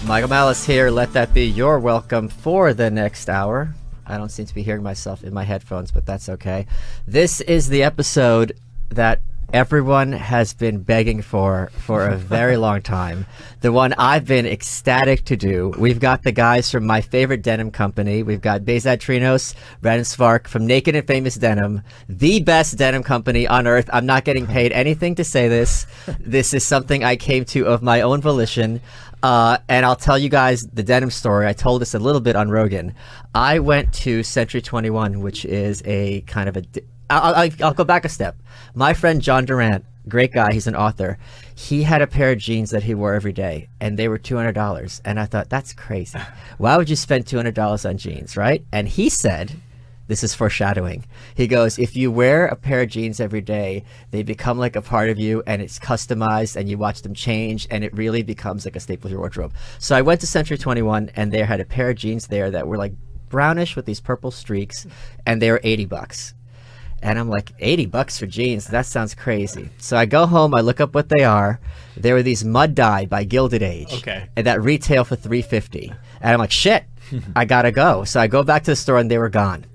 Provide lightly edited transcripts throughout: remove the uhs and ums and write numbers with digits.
Michael Malice here. Let that be your welcome for the next hour. I don't seem to be hearing myself in my headphones, but that's okay. This is the episode that everyone has been begging for a very long time. The one I've been ecstatic to do. We've got the guys from my favorite denim company. We've got Bahzad, Trinos, Brad, and Svarc from Naked and Famous Denim, the best denim company on earth. I'm not getting paid anything to say this. This is something I came to of my own volition. And I'll tell you guys the denim story. I told this a little bit on Rogan. I went to Century 21, which is a kind of a... I'll go back a step. My friend John Durant, great guy, he's an author. He had a pair of jeans that he wore every day, and they were $200. And I thought, that's crazy. Why would you spend $200 on jeans, right? And he said... This is foreshadowing. He goes, if you wear a pair of jeans every day, they become like a part of you, and it's customized, and you watch them change, and it really becomes like a staple of your wardrobe. So I went to Century 21, and they had a pair of jeans there that were like brownish with these purple streaks, and they were $80. And I'm like, $80 for jeans? That sounds crazy. So I go home, I look up what they are. They were these mud dye by Gilded Age. Okay. And that retail for $350. And I'm like, shit, I gotta go. So I go back to the store, and they were gone,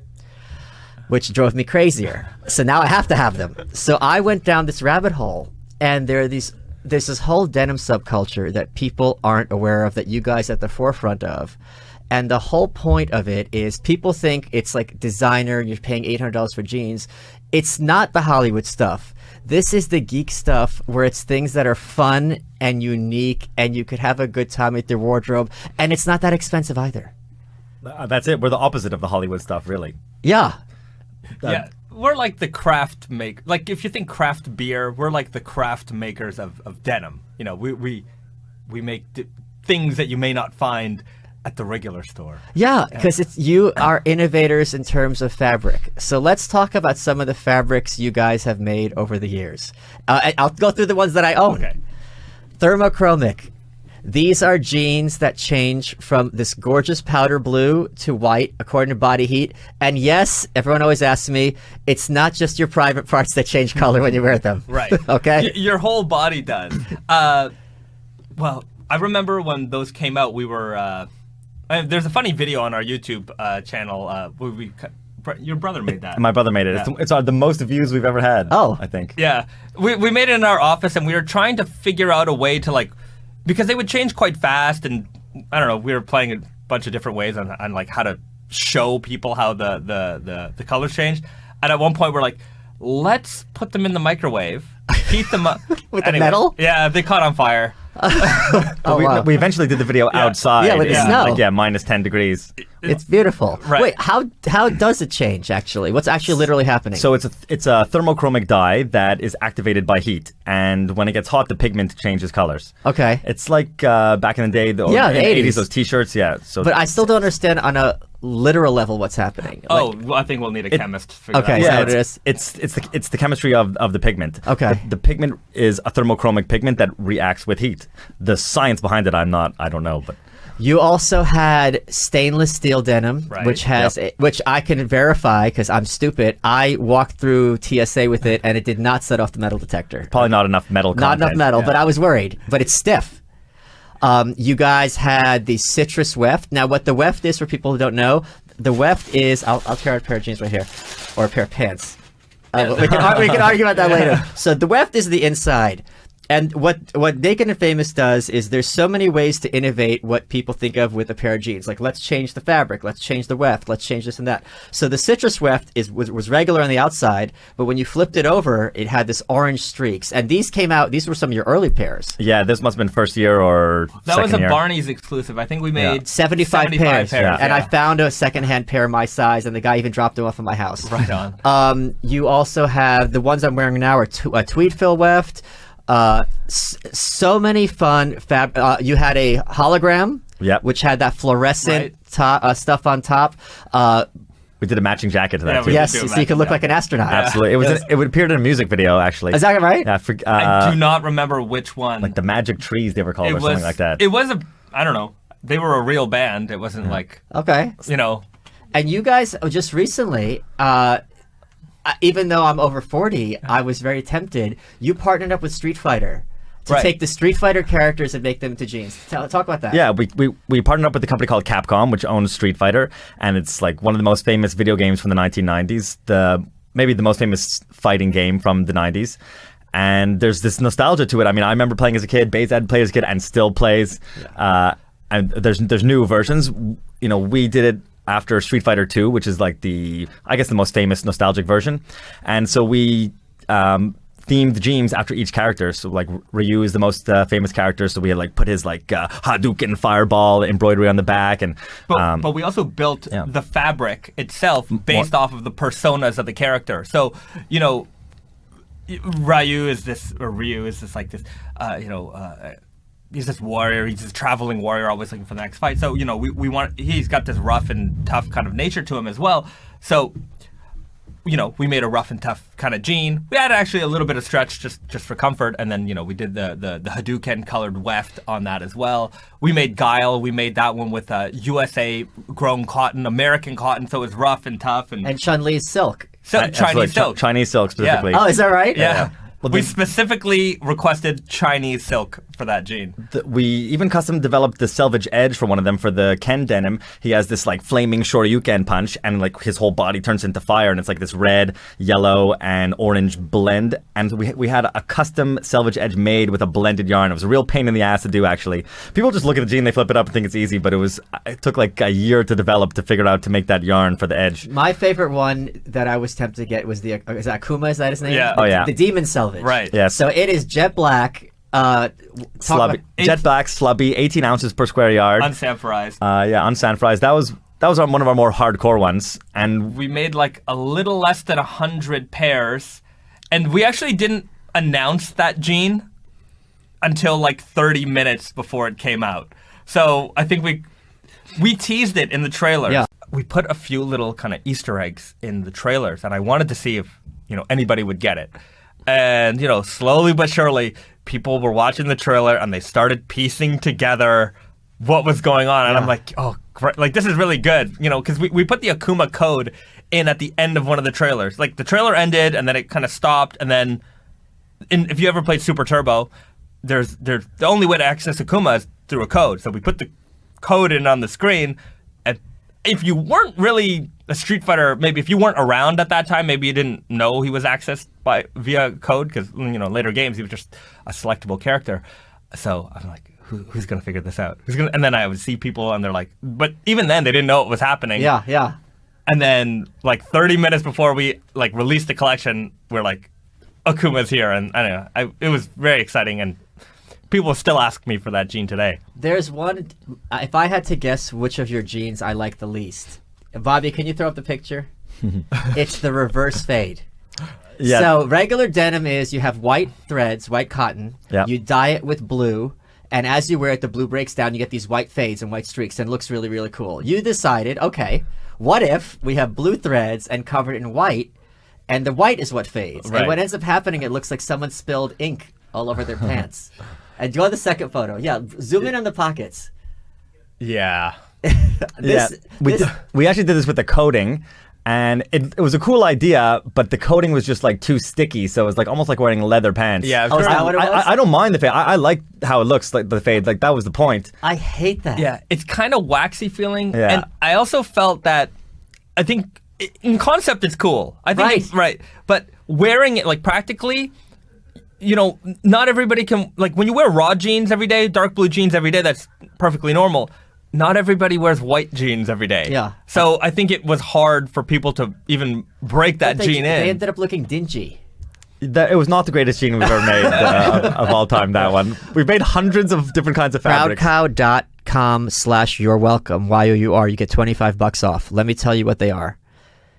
which drove me crazier. So now I have to have them. So I went down this rabbit hole, and there's this whole denim subculture that people aren't aware of, that you guys are at the forefront of. And the whole point of it is people think it's like designer, you're paying $800 for jeans. It's not the Hollywood stuff. This is the geek stuff where it's things that are fun and unique, and you could have a good time with your wardrobe, and it's not that expensive either. That's it. We're the opposite of the Hollywood stuff, really. Yeah. Yeah, we're like the craft make. Like if you think craft beer, we're like the craft makers of denim. You know, we make things that you may not find at the regular store. Yeah, because you are innovators in terms of fabric. So let's talk about some of the fabrics you guys have made over the years. I'll go through the ones that I own. Okay. Thermochromic. These are jeans that change from this gorgeous powder blue to white according to body heat. And yes, everyone always asks me, it's not just your private parts that change color when you wear them. Right. Okay? Your whole body does. Well, I remember when those came out, we were... there's a funny video on our YouTube channel where your brother made that. My brother made it. Yeah. It's the most views we've ever had. Oh. I think. Yeah. We made it in our office, and we were trying to figure out a way to like... Because they would change quite fast, and I don't know, we were playing a bunch of different ways on like how to show people how the colors changed. And at one point we're like, let's put them in the microwave, heat them up. With the metal? Yeah, they caught on fire. Wow. We eventually did the video outside. Yeah, with the snow. Like, minus 10 degrees. It's beautiful. Right. Wait, how does it change, actually? What's actually literally happening? So it's a thermochromic dye that is activated by heat, and when it gets hot, the pigment changes colors. Okay. It's like back in the day, the 80s, those T-shirts, yeah. So, but I still don't understand on a literal level what's happening. Well, I think we'll need a chemist to figure okay, that out. so it is. It's the chemistry of the pigment. Okay. The pigment is a thermochromic pigment that reacts with heat. The science behind it, I don't know, but... You also had stainless steel denim, Right. which has which I can verify because I'm stupid. I walked through TSA with it, and it did not set off the metal detector. Probably not enough metal content. Not enough metal, but I was worried. But it's stiff. You guys had the citrus weft. Now, what the weft is, for people who don't know, the weft is... I'll tear out a pair of jeans right here, or a pair of pants. We can argue about that later. So the weft is the inside. And what Naked and Famous does is there's so many ways to innovate what people think of with a pair of jeans. Like, let's change the fabric, let's change the weft, let's change this and that. So the citrus weft was regular on the outside, but when you flipped it over, it had this orange streaks. And these were some of your early pairs. Yeah, this must have been first year or That second was a year. Barney's exclusive. I think we made 75 pairs. Yeah. And I found a secondhand pair my size, and the guy even dropped them off at my house. Right on. You also have the ones I'm wearing now are a tweed fill weft. So many fun you had a hologram, which had that fluorescent stuff on top. We did a matching jacket to that too. Yes, so you could look like an astronaut. Absolutely. It would appear in a music video, actually. Is that right? Yeah, I do not remember which one. Like the Magic Trees, they were called, or something like that. It was I don't know. They were a real band. It wasn't like... Okay. You know. And you guys, just recently... even though I'm over 40, I was very tempted. You partnered up with Street Fighter. to take the Street Fighter characters and make them into jeans. Talk about that. Yeah, we partnered up with a company called Capcom, which owns Street Fighter, and it's like one of the most famous video games from the 1990s. Maybe the most famous fighting game from the 90s. And there's this nostalgia to it. I mean, I remember playing as a kid. Bahzad played as a kid and still plays. And there's new versions. You know, we did it after Street Fighter 2, which is like the most famous nostalgic version. And so we themed jeans after each character. So like Ryu is the most famous character. So we had like put his like Hadouken fireball embroidery on the back. But we also built the fabric itself based off of the personas of the character. So, you know, Ryu is this he's this warrior. He's this traveling warrior, always looking for the next fight. So, you know, he's got this rough and tough kind of nature to him as well. So, you know, we made a rough and tough kind of jean. We had actually a little bit of stretch just for comfort, and then, you know, we did the Hadouken colored weft on that as well. We made Guile. We made that one with USA grown cotton, American cotton, so it was rough and tough. And Chun-Li's silk. Chinese silk. Chinese silk specifically. Yeah. Oh, is that right? Yeah. Well, we specifically requested Chinese silk for that jean. We even custom developed the selvage edge for one of them for the Ken Denim. He has this like flaming Shoryuken punch, and like his whole body turns into fire, and it's like this red, yellow, and orange blend. And we had a custom selvage edge made with a blended yarn. It was a real pain in the ass to do, actually. People just look at the jean, they flip it up and think it's easy, but it took like a year to develop to figure out to make that yarn for the edge. My favorite one that I was tempted to get was is Akuma, is that his name? Yeah. The demon selvage. Right. Yes. So it is jet black. Jet black, slubby, 18 ounces per square yard. Unsanforized. Unsanforized. That was one of our more hardcore ones. And we made like a little less than 100 pairs. And we actually didn't announce that jean until like 30 minutes before it came out. So I think we teased it in the trailer. Yeah. We put a few little kind of Easter eggs in the trailers, and I wanted to see if, you know, anybody would get it. And, you know, slowly but surely, people were watching the trailer and they started piecing together what was going on. And I'm like, oh, great. Like, this is really good. You know, because we put the Akuma code in at the end of one of the trailers. Like, the trailer ended and then it kind of stopped. And then, if you ever played Super Turbo, there's the only way to access Akuma is through a code. So we put the code in on the screen. And if you weren't really a Street Fighter, maybe if you weren't around at that time, maybe you didn't know he was accessed via code, because, you know, later games he was just a selectable character. So I'm like, who's gonna figure this out? And then I would see people and they're like, but even then they didn't know what was happening. Yeah. And then like 30 minutes before we like released the collection, we're like, Akuma's here, and I don't know, it was very exciting, and people still ask me for that jean today. There's one. If I had to guess which of your jeans I like the least, Bobby, can you throw up the picture? It's the reverse fade. Yeah. So regular denim is you have white threads, white cotton. Yeah. You dye it with blue, and as you wear it, the blue breaks down. You get these white fades and white streaks, and it looks really, really cool. You decided, okay, what if we have blue threads and covered in white, and the white is what fades? Right. And what ends up happening, it looks like someone spilled ink all over their pants. And go to the second photo. Yeah, zoom in on the pockets. Yeah. We actually did this with the coating, and it was a cool idea, but the coating was just like too sticky, so it was like almost like wearing leather pants. Yeah. Oh, is that what it was? I don't mind the fade. I like how it looks, like the fade. Like, that was the point. I hate that. Yeah, it's kind of waxy feeling. Yeah. And I also felt that, I think, in concept it's cool. I think it's right. But wearing it, like, practically, you know, not everybody can, like, when you wear raw jeans every day, dark blue jeans every day, that's perfectly normal. Not everybody wears white jeans every day. Yeah. So I think it was hard for people to even break that jean in. They ended up looking dingy. It was not the greatest jean we've ever made of all time, that one. We've made hundreds of different kinds of fabrics. Proudcow.com/you're-welcome, YOUR. You get $25 off. Let me tell you what they are.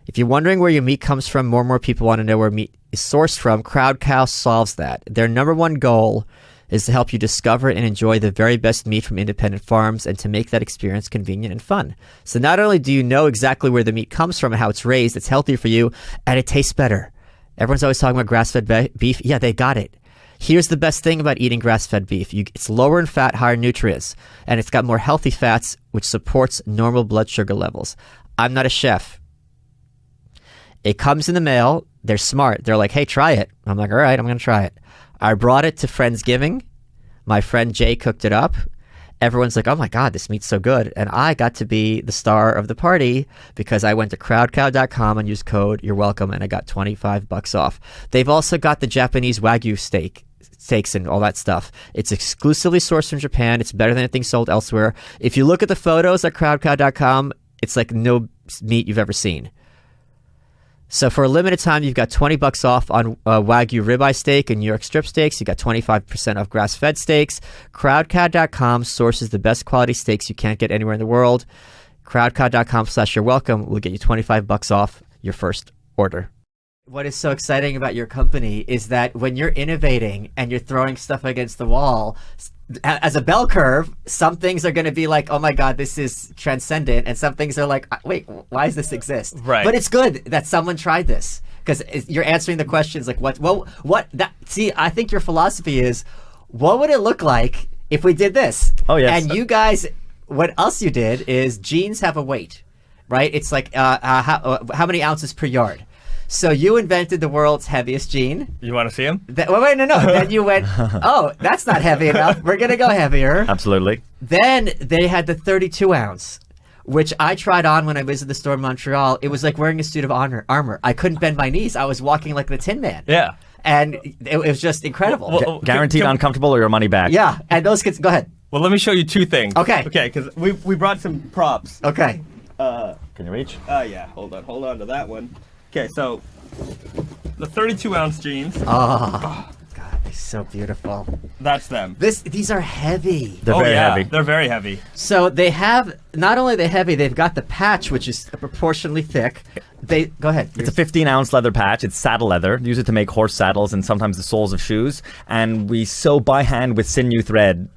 If you're wondering where your meat comes from, more and more people want to know where meat is sourced from. Crowd Cow solves that. Their number one goal is to help you discover and enjoy the very best meat from independent farms, and to make that experience convenient and fun. So not only do you know exactly where the meat comes from and how it's raised, it's healthier for you, and it tastes better. Everyone's always talking about grass-fed beef. Yeah, they got it. Here's the best thing about eating grass-fed beef. It's lower in fat, higher nutrients, and it's got more healthy fats, which supports normal blood sugar levels. I'm not a chef. It comes in the mail. They're smart. They're like, hey, try it. I'm like, all right, I'm going to try it. I brought it to Friendsgiving, My friend Jay cooked it up. Everyone's like, oh my God, this meat's so good. And I got to be the star of the party because I went to crowdcow.com and used code You're Welcome, and I got $25 off. They've also got the Japanese Wagyu steaks and all that stuff. It's exclusively sourced from Japan. It's better than anything sold elsewhere. If you look at the photos at crowdcow.com, it's like no meat you've ever seen. So for a limited time, you've got $20 off on Wagyu ribeye steak and New York strip steaks. You got 25% off grass-fed steaks. Crowdcow.com sources the best quality steaks you can't get anywhere in the world. Crowdcow.com/you're welcome will get you $25 off your first order. What is so exciting about your company is that when you're innovating and you're throwing stuff against the wall, as a bell curve, some things are going to be like, oh my God, this is transcendent. And some things are like, wait, why does this exist? Right. But it's good that someone tried this because you're answering the questions like, see, I think your philosophy is, what would it look like if we did this? Oh, yes. And you guys, what else you did is jeans have a weight, right? It's like how many ounces per yard. So you invented the world's heaviest jean. You want to see him? Wait, no. Then you went, oh, that's not heavy enough. We're going to go heavier. Absolutely. Then they had the 32 ounce, which I tried on when I visited the store in Montreal. It was like wearing a suit of armor. I couldn't bend my knees. I was walking like the Tin Man. Yeah. And it was just incredible. Well, Guaranteed uncomfortable or your money back. Yeah. And those kids, go ahead. Well, let me show you two things. Okay. Okay, because we brought some props. Okay. Can you reach? Yeah. Hold on to that one. Okay, so the 32-ounce jeans. Oh, God, they're so beautiful. That's them. These are heavy. They're very heavy. They're very heavy. So they have, not only are they heavy, they've got the patch, which is proportionally thick. Go ahead. It's a 15-ounce leather patch. It's saddle leather. Use it to make horse saddles and sometimes the soles of shoes. And we sew by hand with sinew thread.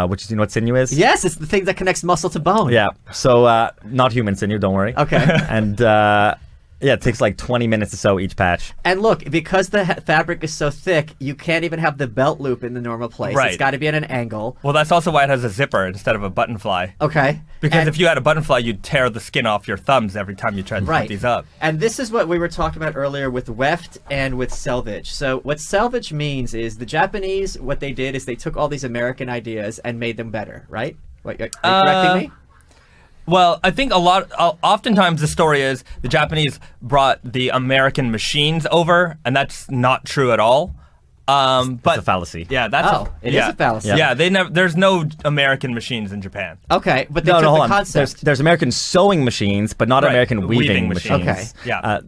Which is, you know what sinew is? Yes, it's the thing that connects muscle to bone. Yeah. So not human sinew, don't worry. Okay. And yeah, it takes like 20 minutes to sew each patch. And look, because the fabric is so thick, you can't even have the belt loop in the normal place. Right. It's got to be at an angle. Well, that's also why it has a zipper instead of a button fly. Okay. Because if you had a button fly, you'd tear the skin off your thumbs every time you tried to put these up. And this is what we were talking about earlier with weft and with selvage. So what selvage means is the Japanese, what they did is they took all these American ideas and made them better, right? Wait, are you correcting me? Well, I think oftentimes the story is the Japanese brought the American machines over, and that's not true at all. But it's a fallacy. Yeah, that's it is a fallacy. Yeah, there's no American machines in Japan. Okay, but they took the concept. There's American sewing machines, but not American weaving machines. Okay. Yeah.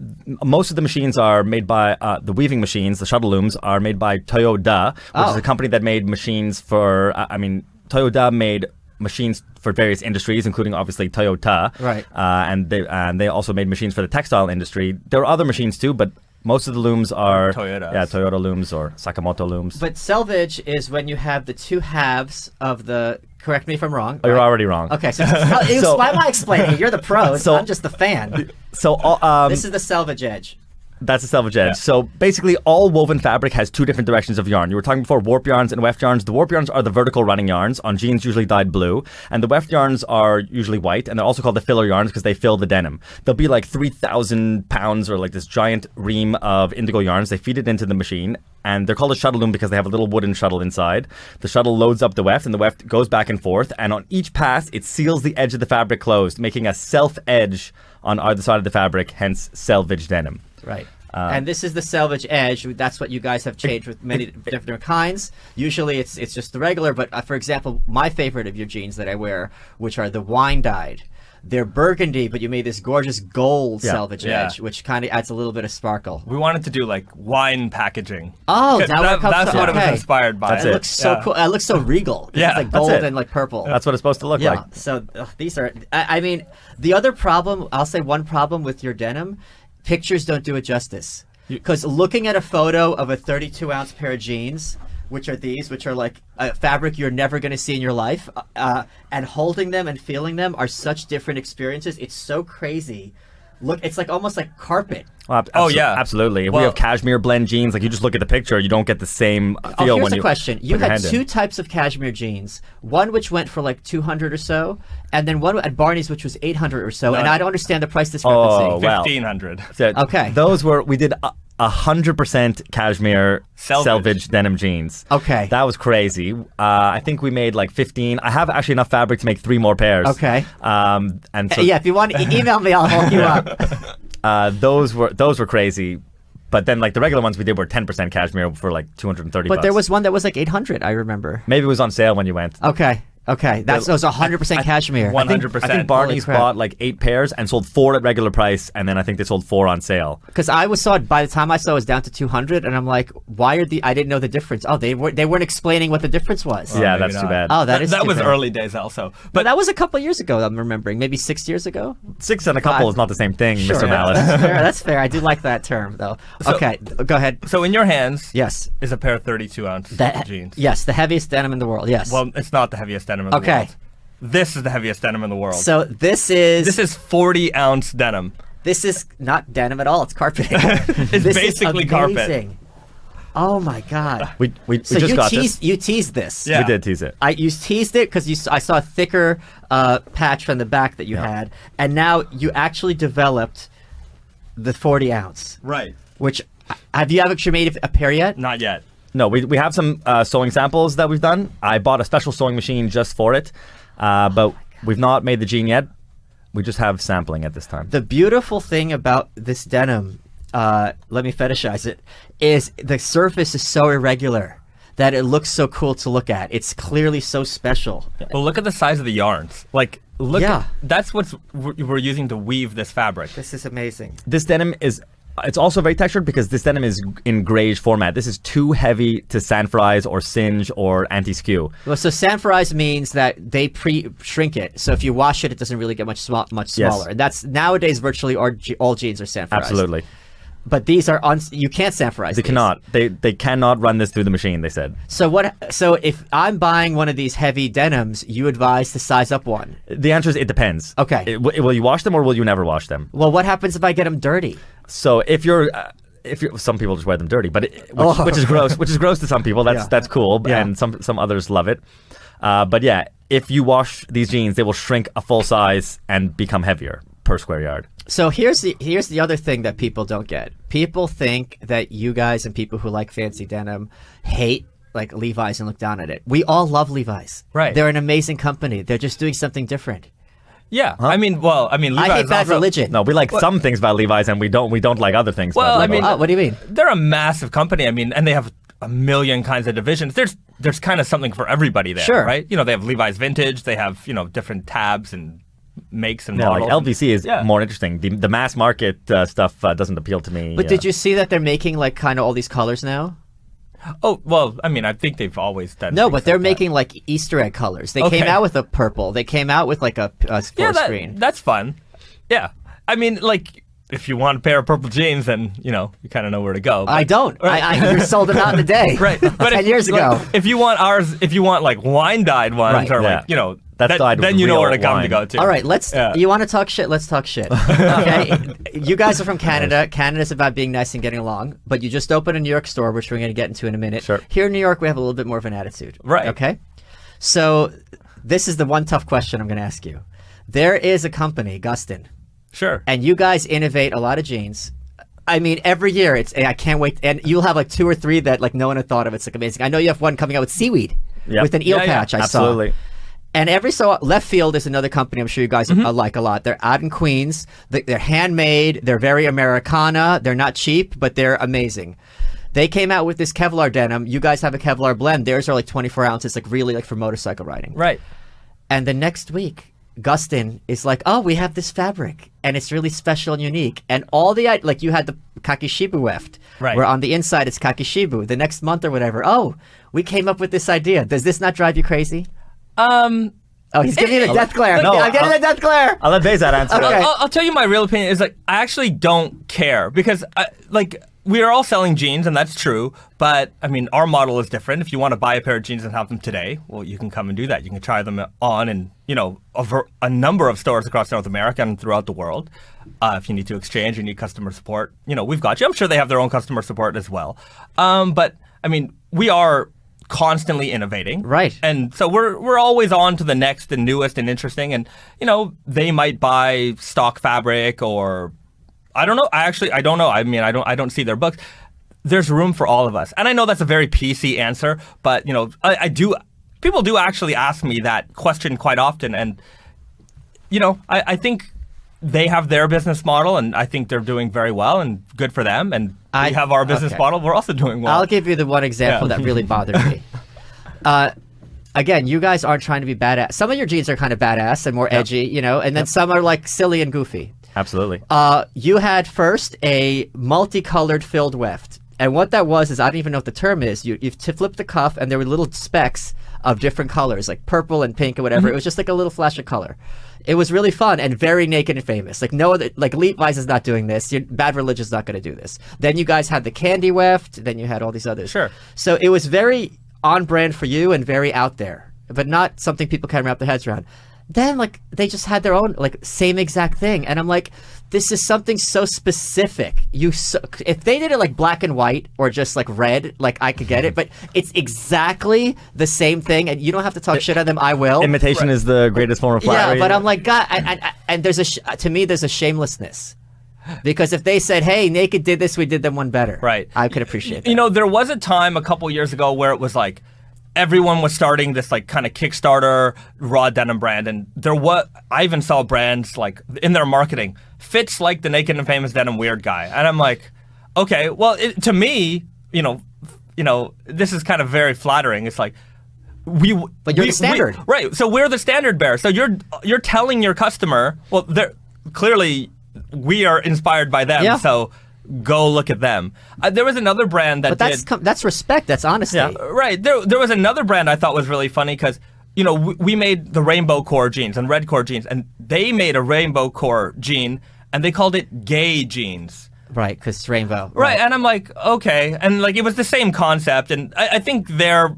Most of the machines are made by the weaving machines. The shuttle looms are made by Toyota, which is a company that made machines for. Toyota made machines for various industries, including obviously Toyota. Right. And they also made machines for the textile industry. There are other machines too, but most of the looms are Toyotas. Yeah, Toyota looms or Sakamoto looms. But selvage is when you have the two halves of the. Correct me if I'm wrong. Oh, you're already wrong. Okay, so why am I explaining? You're the pro. So I'm just the fan. So this is the selvage edge. That's a selvage edge. Yeah. So basically, all woven fabric has two different directions of yarn. You were talking before warp yarns and weft yarns. The warp yarns are the vertical running yarns. On jeans, usually dyed blue. And the weft yarns are usually white. And they're also called the filler yarns because they fill the denim. They'll be like 3,000 pounds or like this giant ream of indigo yarns. They feed it into the machine. And they're called a shuttle loom because they have a little wooden shuttle inside. The shuttle loads up the weft, and the weft goes back and forth. And on each pass, it seals the edge of the fabric closed, making a self-edge on either side of the fabric, hence selvage denim. Right. And this is the selvage edge. That's what you guys have changed with many different kinds. Usually it's just the regular, but for example, my favorite of your jeans that I wear, which are the wine dyed. They're burgundy, but you made this gorgeous gold selvage edge, which kind of adds a little bit of sparkle. We wanted to do like wine packaging. Oh, that's what it was inspired by. That's it looks so cool. It looks so regal. It's like gold and like purple. That's what it's supposed to look like. So these are. I mean, the other problem. I'll say one problem with your denim. Pictures don't do it justice. Because looking at a photo of a 32-ounce pair of jeans, which are like a fabric you're never going to see in your life, and holding them and feeling them are such different experiences. It's so crazy. Look, it's like almost like carpet. Well, absolutely. If we have cashmere blend jeans, like you just look at the picture, you don't get the same feel. Here's a question. You had two types of cashmere jeans. One which went for like $200 or so, and then one at Barney's which was $800 or so. And I don't understand the price discrepancy. Oh, well. $1,500. So okay. Those were we did 100% cashmere selvage denim jeans. Okay. That was crazy. I think we made like 15. I have actually enough fabric to make 3 more pairs. Okay. And so, Yeah, if you want, email me. I'll hook you up. those were crazy. But then like the regular ones we did were 10% cashmere for like 230 But bucks. there was one that was like 800, I remember. Maybe it was on sale when you went. Okay. That was 100% cashmere. 100%. I think Barney's Holy crap. bought like 8 pairs and sold 4 at regular price, and then I think they sold 4 on sale. Because saw it by the time I saw it was down to 200, and I'm like, why are I didn't know the difference. Oh, they weren't explaining what the difference was. Yeah, maybe that's not. too bad. Oh, That is was stupid. early days also. But that was a couple years ago, I'm remembering. Maybe 6 years ago? 6 and a couple is not the same thing, Sure. Mr. Malice. That's fair. I do like that term, though. Okay, go ahead. So in your hands Yes. is a pair of 32-ounce jeans. Yes, the heaviest denim in the world, yes. Well, it's not the heaviest denim in the Okay. world. This is the heaviest denim in the world. So this is 40-ounce denim. This is not denim at all. It's carpeting. It's This basically is carpet. amazing. Oh my god. We So just you got teased this. you teased this. Yeah. We did tease it. You teased it because I saw a thicker patch from the back that you had, and now you actually developed the 40-ounce. Right. Which have you actually made a pair yet? Not yet. No, we have some sewing samples that we've done. I bought a special sewing machine just for it, but we've not made the jean yet. We just have sampling at this time. The beautiful thing about this denim, let me fetishize it, is the surface is so irregular that it looks so cool to look at. It's clearly so special. Well, look at the size of the yarns. Like, look. Yeah. That's what we're using to weave this fabric. This is amazing. This denim it's also very textured because this denim is in grayish format. This is too heavy to sanforize or singe or anti-skew. Well, so sanforize means that they pre-shrink it. So if you wash it, it doesn't really get much smaller. And that's nowadays virtually all jeans are sanforized. Absolutely. But these are you can't sanforize. They cannot. They cannot run this through the machine, they said. So So if I'm buying one of these heavy denims, you advise to size up one. The answer is it depends. Okay. Will you wash them or will you never wash them? Well, what happens if I get them dirty? So if you're some people just wear them dirty, but which is gross. Which is gross to some people. That's cool, Yeah. and some others love it. But yeah, if you wash these jeans, they will shrink a full size and become heavier per square yard. So here's the other thing that people don't get. People think that you guys and people who like fancy denim hate like Levi's and look down at it. We all love Levi's. Right. They're an amazing company. They're just doing something different. Yeah. I mean, Levi's I hate bad also, religion. No, we like some things about Levi's, and we don't like other things. Well, about I mean, Levi's. Oh, what do you mean? They're a massive company. I mean, and they have a million kinds of divisions. There's kind of something for everybody there, Sure. right? You know, they have Levi's Vintage. They have, different tabs and makes and yeah, like models. LVC is more interesting. The mass market stuff doesn't appeal to me. But did you see that they're making like kind of all these colors now? Oh, well, I mean, I think they've always done No, things but they're like that. making like Easter egg colors. They Okay. came out with a purple. They came out with like a Yeah, screen. that's fun. Yeah. I mean, like, if you want a pair of purple jeans, then, you kind of know where to go. I don't. I sold them out in a day. Right. But 10 years ago. Like, if you want like wine-dyed ones Right. or Yeah. like, That's dyed with then you know real where to come to wine. go to. All right, you want to talk shit? Let's talk shit. Okay? You guys are from Canada. Canada's about being nice and getting along, but you just opened a New York store, which we're going to get into in a minute. Sure. Here in New York, we have a little bit more of an attitude. Right. Okay? So this is the one tough question I'm going to ask you. There is a company, Gustin, Sure. and you guys innovate a lot of jeans. I mean, every year I can't wait, and you'll have like 2 or 3 that like no one had thought of. It's like amazing. I know you have one coming out with seaweed, Yep. with an eel Yeah, yeah. patch. I Absolutely. saw. And Left Field is another company I'm sure you guys like a lot. They're out in Queens. They're handmade. They're very Americana. They're not cheap, but they're amazing. They came out with this Kevlar denim. You guys have a Kevlar blend. Theirs are like 24 ounces, like really like for motorcycle riding. Right. And the next week, Gustin is like, oh, we have this fabric, and it's really special and unique. And all like you had the kakishibu weft, Right. where on the inside it's kakishibu. The next month or whatever, oh, we came up with this idea. Does this not drive you crazy? Oh, he's giving you the death glare. No, I'm getting the death glare. I'll let Bahzad answer. Okay. that. I'll tell you my real opinion is like I actually don't care because we are all selling jeans and that's true, but I mean our model is different. If you want to buy a pair of jeans and have them today, well, you can come and do that. You can try them on in a number of stores across North America and throughout the world. If you need to exchange, you need customer support. We've got you. I'm sure they have their own customer support as well. But I mean, we are constantly innovating, Right. and so we're always on to the next and newest and interesting, and they might buy stock fabric or I don't know. I don't know. I mean, I don't see their books. There's room for all of us. And I know that's a very PC answer, but, you know, people do actually ask me that question quite often. And, you know, I think they have their business model, and I think they're doing very well, and good for them. And we have our business model. We're also doing well. I'll give you the one example that really bothered me. Again, you guys aren't trying to be badass. Some of your jeans are kind of badass and more edgy, you know, and then some are like silly and goofy. Absolutely. You had first a multicolored filled weft. And what that was is, I don't even know what the term is. You flip the cuff, and there were little specks of different colors, like purple and pink and whatever. It was just like a little flash of color. It was really fun and very naked and famous. Like no other, like Levi's is not doing this. Bad Religion's not going to do this. Then you guys had the candy weft. Then you had all these others. Sure. So it was very on brand for you and very out there, but not something people can wrap their heads around. Then like they just had their own like same exact thing, and I'm like, this is something so specific. If they did it like black and white or just like red, like I could get it, but it's exactly the same thing, and you don't have to talk shit on them. I will. Imitation is the greatest form of flattery. Yeah, but I'm like, God, and there's to me there's a shamelessness. Because if they said, hey, Naked did this, we did them one better. Right. I could appreciate that. You know, there was a time a couple years ago where it was like, everyone was starting this like kind of Kickstarter raw denim brand, and I even saw brands like in their marketing fits like the Naked and Famous denim weird guy, and I'm like, okay, well, to me, you know, this is kind of very flattering. It's like but you're the standard, right? So we're the standard bearer. So you're telling your customer, well, they're clearly we are inspired by them, so. Go look at them. There was another brand that that's respect. That's honesty. Yeah, right. There was another brand I thought was really funny because, you know, we made the rainbow core jeans and red core jeans, and they made a rainbow core jean, and they called it gay jeans. Right, because it's rainbow. Right, and I'm like, okay. And like it was the same concept, and I think their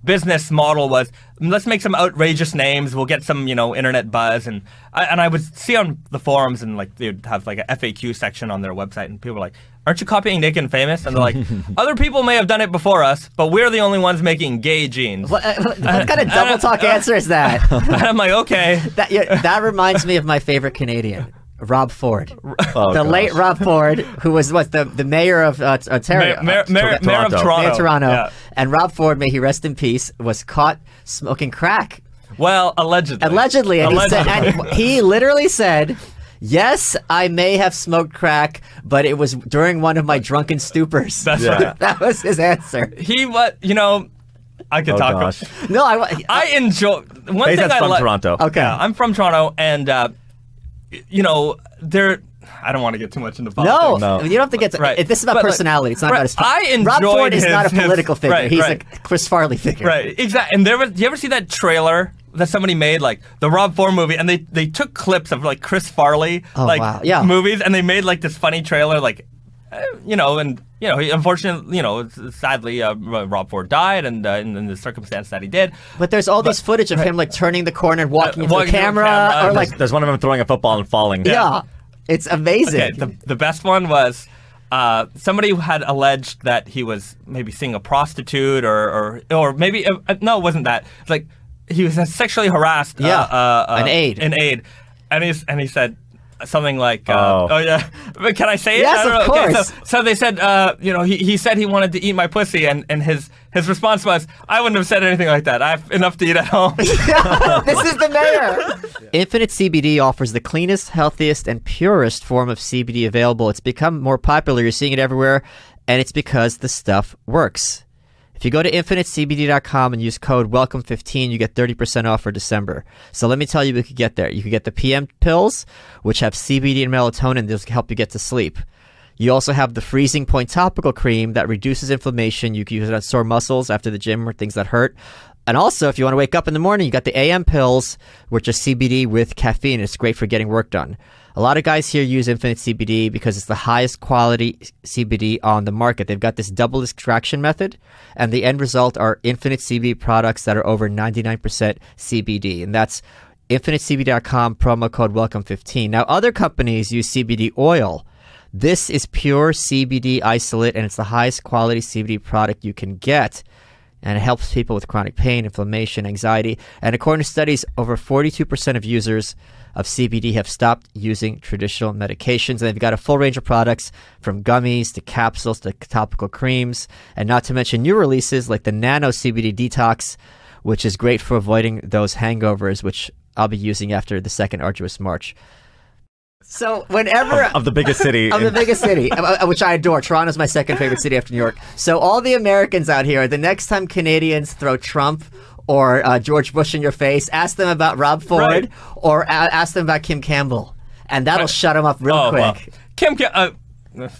business model was, let's make some outrageous names, we'll get some, you know, internet buzz, and I would see on the forums, and like they'd have like a FAQ section on their website, and people were like, aren't you copying Naked and Famous? And they're like, other people may have done it before us, but we're the only ones making gay jeans. What kind of double talk answer is that? And I'm like, okay. That reminds me of my favorite Canadian, Rob Ford. Late Rob Ford, who was the mayor of Ontario. Mayor of Toronto. Mayor of Toronto. Yeah. And Rob Ford, may he rest in peace, was caught smoking crack. Well, allegedly. And he literally said, yes, I may have smoked crack, but it was during one of my drunken stupors. That's right. That was his answer. He was, you know, I could talk. Gosh. No, I enjoy one thing. Bahzad's from Toronto. Okay, yeah, I'm from Toronto, and you know, I don't want to get too much into politics. No, you don't have to get to. Right. This is about personality. It's not about his. I enjoyed Rob Ford is not a his political figure. right, He's right. a Chris Farley figure. Right, exactly. And do you ever see that trailer that somebody made, like the Rob Ford movie, and they took clips of like Chris Farley movies, and they made like this funny trailer, like you know, and you know, he, unfortunately, you know, sadly, Rob Ford died, and in the circumstance that he did. But there's all this footage of him like turning the corner and walking into the camera, or like there's one of them throwing a football and falling. Yeah, it's amazing. Okay, the best one was somebody had alleged that he was maybe seeing a prostitute, or maybe no, it wasn't that. It's like he was sexually harassed. An aide, and he said something like, oh yeah, but can I say it? Yes, of course. Okay, so they said, you know, he said he wanted to eat my pussy, and his response was, I wouldn't have said anything like that. I have enough to eat at home. This is the mayor. Infinite CBD offers the cleanest, healthiest, and purest form of CBD available. It's become more popular. You're seeing it everywhere, and it's because the stuff works. If you go to infinitecbd.com and use code WELCOME15, you get 30% off for December. So let me tell you, we could get there. You could get the PM pills, which have CBD and melatonin. Those can help you get to sleep. You also have the Freezing Point topical cream that reduces inflammation. You can use it on sore muscles after the gym or things that hurt. And also, if you want to wake up in the morning, you got the AM pills, which are CBD with caffeine. It's great for getting work done. A lot of guys here use Infinite CBD because it's the highest quality CBD on the market. They've got this double extraction method, and the end result are Infinite CBD products that are over 99% CBD. And that's infinitecbd.com, promo code WELCOME15. Now, other companies use CBD oil. This is pure CBD isolate, and it's the highest quality CBD product you can get. and it helps people with chronic pain, inflammation, anxiety. And according to studies, over 42% of users of CBD have stopped using traditional medications. And they've got a full range of products from gummies to capsules to topical creams, and not to mention new releases like the Nano CBD Detox, which is great for avoiding those hangovers, which I'll be using after the second arduous march. So whenever of the biggest city, which I adore. Toronto's my second favorite city after New York. So all the Americans out here, the next time Canadians throw Trump or George Bush in your face, ask them about Rob Ford or ask them about Kim Campbell, and that'll shut them up real quick. Well,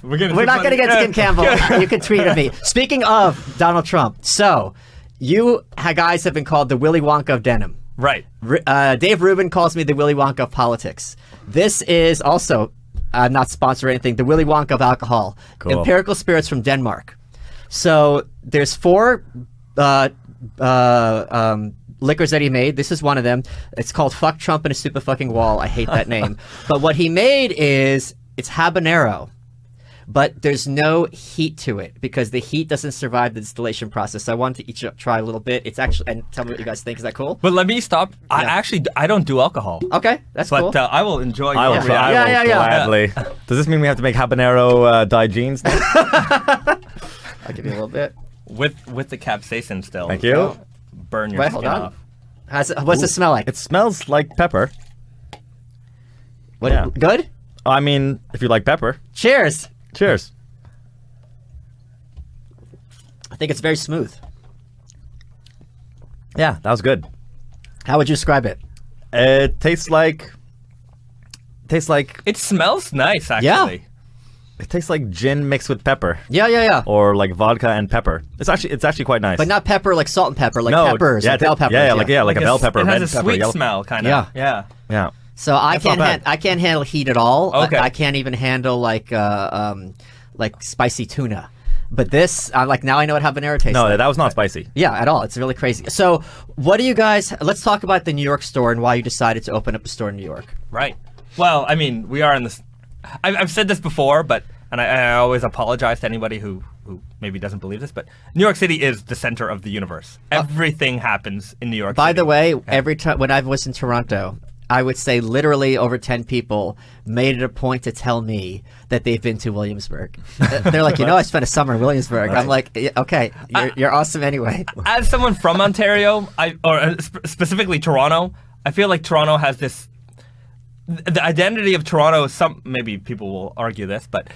we're not going to get to Kim Campbell. You can tweet at me. Speaking of Donald Trump, so you guys have been called the Willy Wonka of denim. Right. Dave Rubin calls me the Willy Wonka of politics. This is also not sponsored or anything. The Willy Wonka of alcohol. Cool. Empirical spirits from Denmark. So there's 4 liquors that he made. This is one of them. It's called Fuck Trump in a Super Fucking Wall. I hate that name. But what he made is, it's habanero, but there's no heat to it because the heat doesn't survive the distillation process. So I wanted to each try a little bit. It's actually, and tell me what you guys think. Is that cool? But let me stop. I don't do alcohol. Okay, that's cool. But I will enjoy your I will reaction. gladly. Does this mean we have to make habanero dyed jeans now? I'll give you a little bit. With the capsaicin still. Thank you. Burn your skin off. What's it smell like? It smells like pepper. Yeah. Good? I mean, if you like pepper. Cheers. Cheers. I think it's very smooth. Yeah, that was good. How would you describe it? It tastes like. It smells nice, actually. Yeah. It tastes like gin mixed with pepper. Yeah. Or like vodka and pepper. It's actually quite nice. But not pepper like salt and pepper, like no, peppers, like bell peppers. Like a bell pepper, It red has a pepper, sweet yellow. smell, kind of. Yeah. So I can't handle heat at all. Okay. I can't even handle like spicy tuna. But this, like, now I know what habanero tastes like. No, that was not spicy. Yeah, at all. It's really crazy. So what do you guys, let's talk about the New York store and why you decided to open up a store in New York. Right. Well, I mean, we are in this. I've said this before, but I always apologize to anybody who maybe doesn't believe this, but New York City is the center of the universe. Everything happens in New York City. By the way, every time when I was in Toronto, I would say literally over 10 people made it a point to tell me that they've been to Williamsburg. They're like, I spent a summer in Williamsburg. I'm like, okay, you're awesome anyway. As someone from Ontario, specifically Toronto, I feel like Toronto has this. The identity of Toronto is maybe people will argue this, but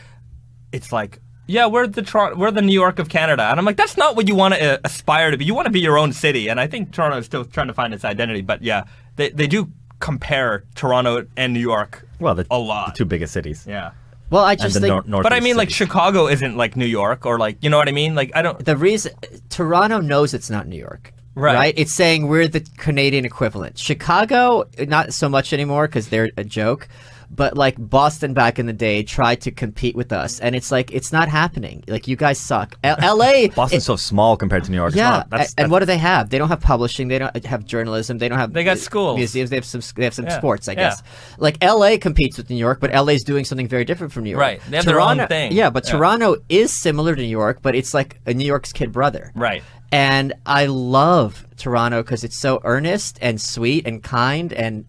it's like, yeah, we're the New York of Canada, and I'm like, that's not what you want to aspire to be. You want to be your own city, and I think Toronto is still trying to find its identity. But yeah, they do compare Toronto and New York a lot. The 2 biggest cities. Yeah. Well, I just think, but I mean, like Chicago isn't like New York, or like, you know what I mean? Like, I don't. The reason Toronto knows it's not New York. Right. It's saying we're the Canadian equivalent. Chicago, not so much anymore because they're a joke. But like Boston back in the day tried to compete with us, and it's like it's not happening. Like, you guys suck. L.A. Boston's so small compared to New York. Yeah, and what do they have? They don't have publishing. They don't have journalism. They don't have. They got schools, museums. They have some sports, I guess. Like L.A. competes with New York, but L.A. is doing something very different from New York. Right. They have their own thing. Yeah, but Toronto is similar to New York, but it's like a New York's kid brother. Right. And I love Toronto because it's so earnest and sweet and kind and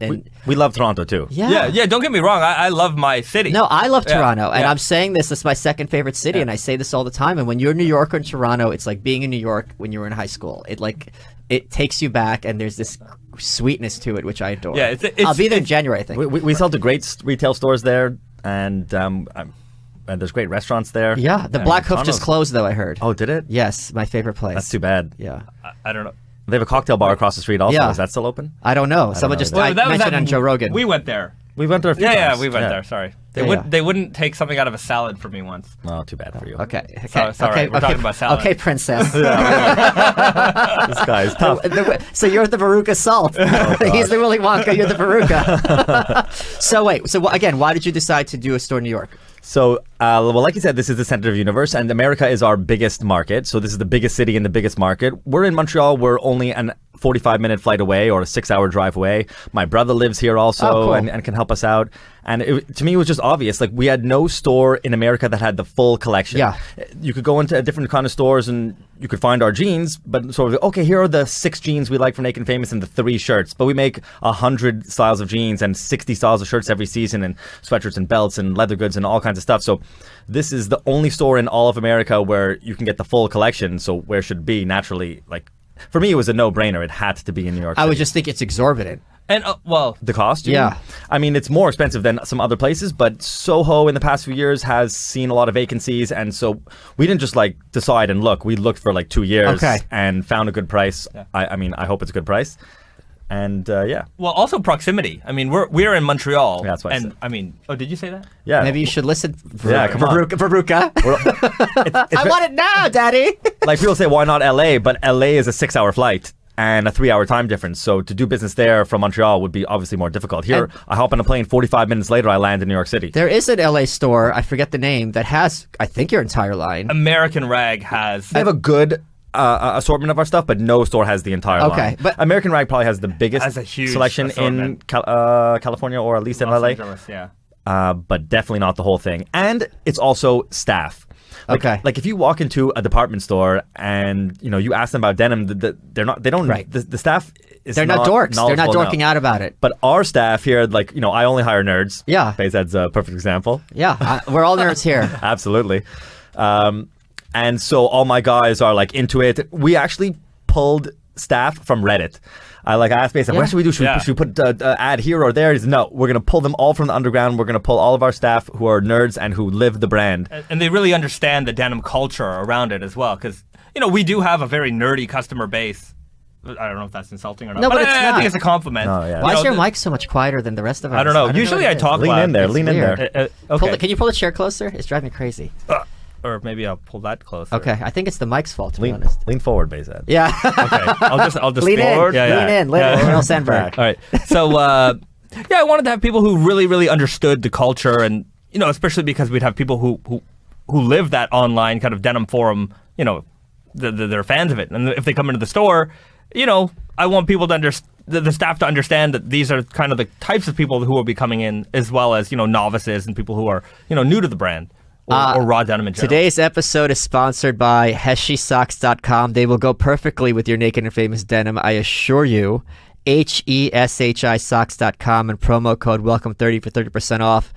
we love Toronto too. Yeah. Don't get me wrong. I love my city. No, I love Toronto, and I'm saying this is my second favorite city, and I say this all the time. And when you're in New York or in Toronto, it's like being in New York when you were in high school. It takes you back, and there's this sweetness to it, which I adore. Yeah, I'll be there in January, I think. We sell to great retail stores there, and there's great restaurants there. Yeah, the Black Hoof just closed, though, I heard. Oh, did it? Yes, my favorite place. That's too bad. Yeah. I don't know. They have a cocktail bar across the street also. Yeah. Is that still open? I don't know. Someone just mentioned on Joe Rogan. We went there. We went there a few times. Yeah, we went there. Sorry. They wouldn't take something out of a salad for me once. Oh, too bad for you. Okay. Sorry. We're talking about salad. Okay, princess. This guy is tough. So you're the Veruca Salt. He's the Willy Wonka. You're the Veruca. So again, why did you decide to do a store in New York? So, like you said, this is the center of the universe, and America is our biggest market. So this is the biggest city and the biggest market. We're in Montreal. We're only 45-minute flight away or a 6-hour drive away. My brother lives here also cool. and can help us out. And to me, it was just obvious. Like, we had no store in America that had the full collection. Yeah. You could go into different kind of stores and you could find our jeans, but sort of, okay, here are the 6 jeans we like from Naked and Famous and the 3 shirts. But we make 100 styles of jeans and 60 styles of shirts every season, and sweatshirts and belts and leather goods and all kinds of stuff. So this is the only store in all of America where you can get the full collection. So where should it be naturally, like, for me, it was a no-brainer. It had to be in New York City. I would just think it's exorbitant. And well, The cost? Yeah. I mean, it's more expensive than some other places, but Soho in the past few years has seen a lot of vacancies, and so we didn't just like decide and look. We looked for like 2 years and found a good price. Yeah. I mean, I hope it's a good price. And yeah. well, also proximity. I mean, we're in Montreal. Yeah, that's what I and said. I mean, oh, did you say that? Yeah. Maybe you should listen. Yeah, come on. Veruca. It's I want it now, Daddy. like people say, why not LA? But LA is a 6-hour flight and a 3-hour time difference. So to do business there from Montreal would be obviously more difficult. Here, I hop on a plane, 45 minutes later, I land in New York City. There is an LA store, I forget the name, that has, I think, your entire line. American Rag has. They have a good assortment of our stuff, but no store has the entire line. But American Rag probably has the biggest Has a huge selection in assortment. California, or at least in Los LA. Angeles, yeah. But definitely not the whole thing. And it's also staff. Like if you walk into a department store and you ask them about denim, the staff is they're not dorks. They're not knowledgeable dorking enough. out about it. But our staff here, I only hire nerds. Yeah. Bahzad's a perfect example. Yeah, we're all nerds here. Absolutely. And so all my guys are like into it. We actually pulled staff from Reddit. I asked Bahzad, what should we do? Should we put an ad here or there? He said, no, we're going to pull them all from the underground. We're going to pull all of our staff who are nerds and who live the brand. And they really understand the denim culture around it as well, because we do have a very nerdy customer base. I don't know if that's insulting or not. No, but it's I not. think it's a compliment. Oh, yeah. Why is your mic so much quieter than the rest of us? I don't know. Usually what I it is. talk Lean loud. in there. It's Lean in weird. there. Okay. Can you pull the chair closer? It's driving me crazy. Or maybe I'll pull that closer. Okay, I think it's the mic's fault, to be Lean, honest. lean forward, Bahzad. Yeah. Okay. I'll just Lean in. forward. Lean in. Little Sandberg. All right. So, I wanted to have people who really, really understood the culture, and especially because we'd have people who live that online kind of denim forum. They're fans of it, and if they come into the store, I want people to the staff to understand that these are kind of the types of people who will be coming in, as well as novices and people who are new to the brand. Or raw denim in general. Today's episode is sponsored by HeshiSocks.com. They will go perfectly with your Naked and Famous denim, I assure you. HESHI socks.com and promo code WELCOME30 for 30% off.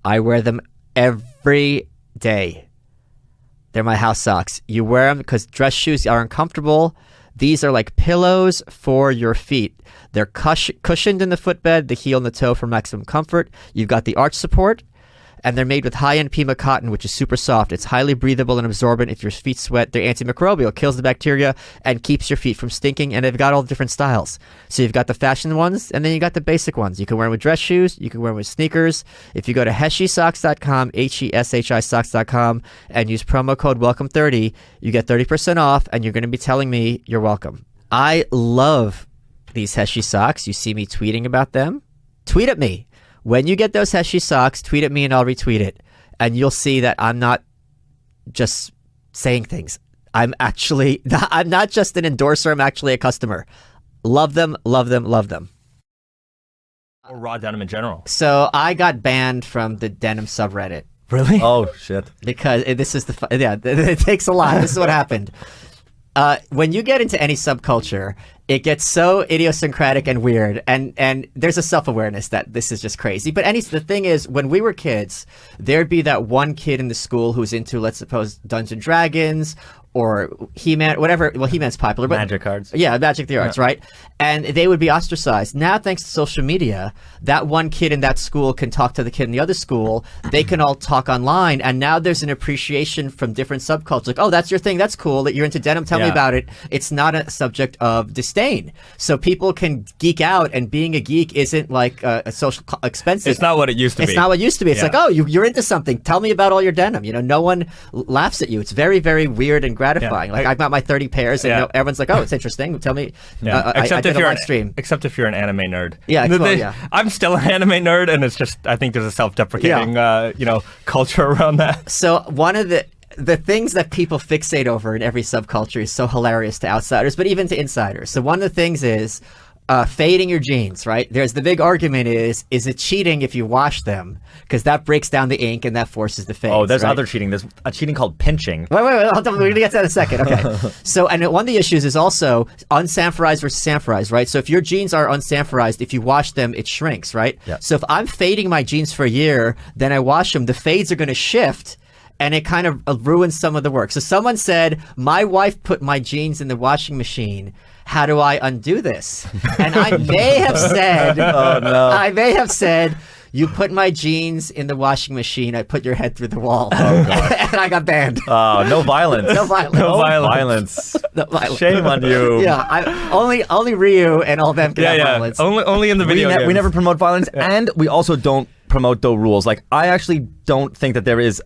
I wear them every day. They're my house socks. You wear them because dress shoes are uncomfortable. These are like pillows for your feet. They're cushioned in the footbed, the heel and the toe for maximum comfort. You've got the arch support. And they're made with high-end Pima cotton, which is super soft. It's highly breathable and absorbent. If your feet sweat, they're antimicrobial, kills the bacteria, and keeps your feet from stinking. And they've got all different styles. So you've got the fashion ones, and then you got the basic ones. You can wear them with dress shoes. You can wear them with sneakers. If you go to HeshiSocks.com, HESHI socks.com, and use promo code WELCOME30, you get 30% off, and you're going to be telling me you're welcome. I love these Heshi socks. You see me tweeting about them. Tweet at me. When you get those Heshi socks, tweet at me and I'll retweet it. And you'll see that I'm not just saying things. I'm not just an endorser, I'm actually a customer. Love them, love them, love them. Or raw denim in general. So I got banned from the denim subreddit. Really? Oh, shit. Because this is it takes a lot. This is what happened. When you get into any subculture, it gets so idiosyncratic and weird, and there's a self-awareness that this is just crazy. But the thing is, when we were kids, there'd be that one kid in the school who's into, let's suppose, Dungeons and Dragons or He-Man, whatever. Well, He-Man's popular. But, Magic cards. Yeah, Magic the Arts, right? And they would be ostracized. Now, thanks to social media, that one kid in that school can talk to the kid in the other school. They can all talk online, and now there's an appreciation from different subcultures. Like, oh, that's your thing. That's cool that you're into denim. Tell me about it. It's not a subject of disdain. So people can geek out, and being a geek isn't like a social expensive. It's not what it used to be. It's not what it used to be. It's like, oh, you're into something. Tell me about all your denim. No one laughs at you. It's very, very weird and gratifying. Like, I've got my 30 pairs, and everyone's like, oh, it's interesting. Tell me. Except I if did a you're live stream. Except if you're an anime nerd. Yeah, I'm still an anime nerd, and it's just I think there's a self-deprecating culture around that. So one of the the things that people fixate over in every subculture is so hilarious to outsiders, but even to insiders. So one of the things is fading your jeans, right? There's the big argument is it cheating if you wash them? Because that breaks down the ink and that forces the fades. Oh, there's right? other cheating. There's a cheating called pinching. Wait. Hold on, we're going to get to that in a second. Okay. So, and one of the issues is also unsanforized versus sanforized, right? So if your jeans are unsanforized, if you wash them, it shrinks, right? Yeah. So if I'm fading my jeans for a year, then I wash them, the fades are going to shift. And it kind of ruins some of the work. So someone said, my wife put my jeans in the washing machine. How do I undo this? And I may have said, you put my jeans in the washing machine. I put your head through the wall. And I got banned. Oh, no violence. No violence. No violence. No violence. Shame on you. Yeah, only Ryu and all them can have violence. Only in the video games. We never promote violence, and we also don't promote the rules. Like, I actually don't think that there is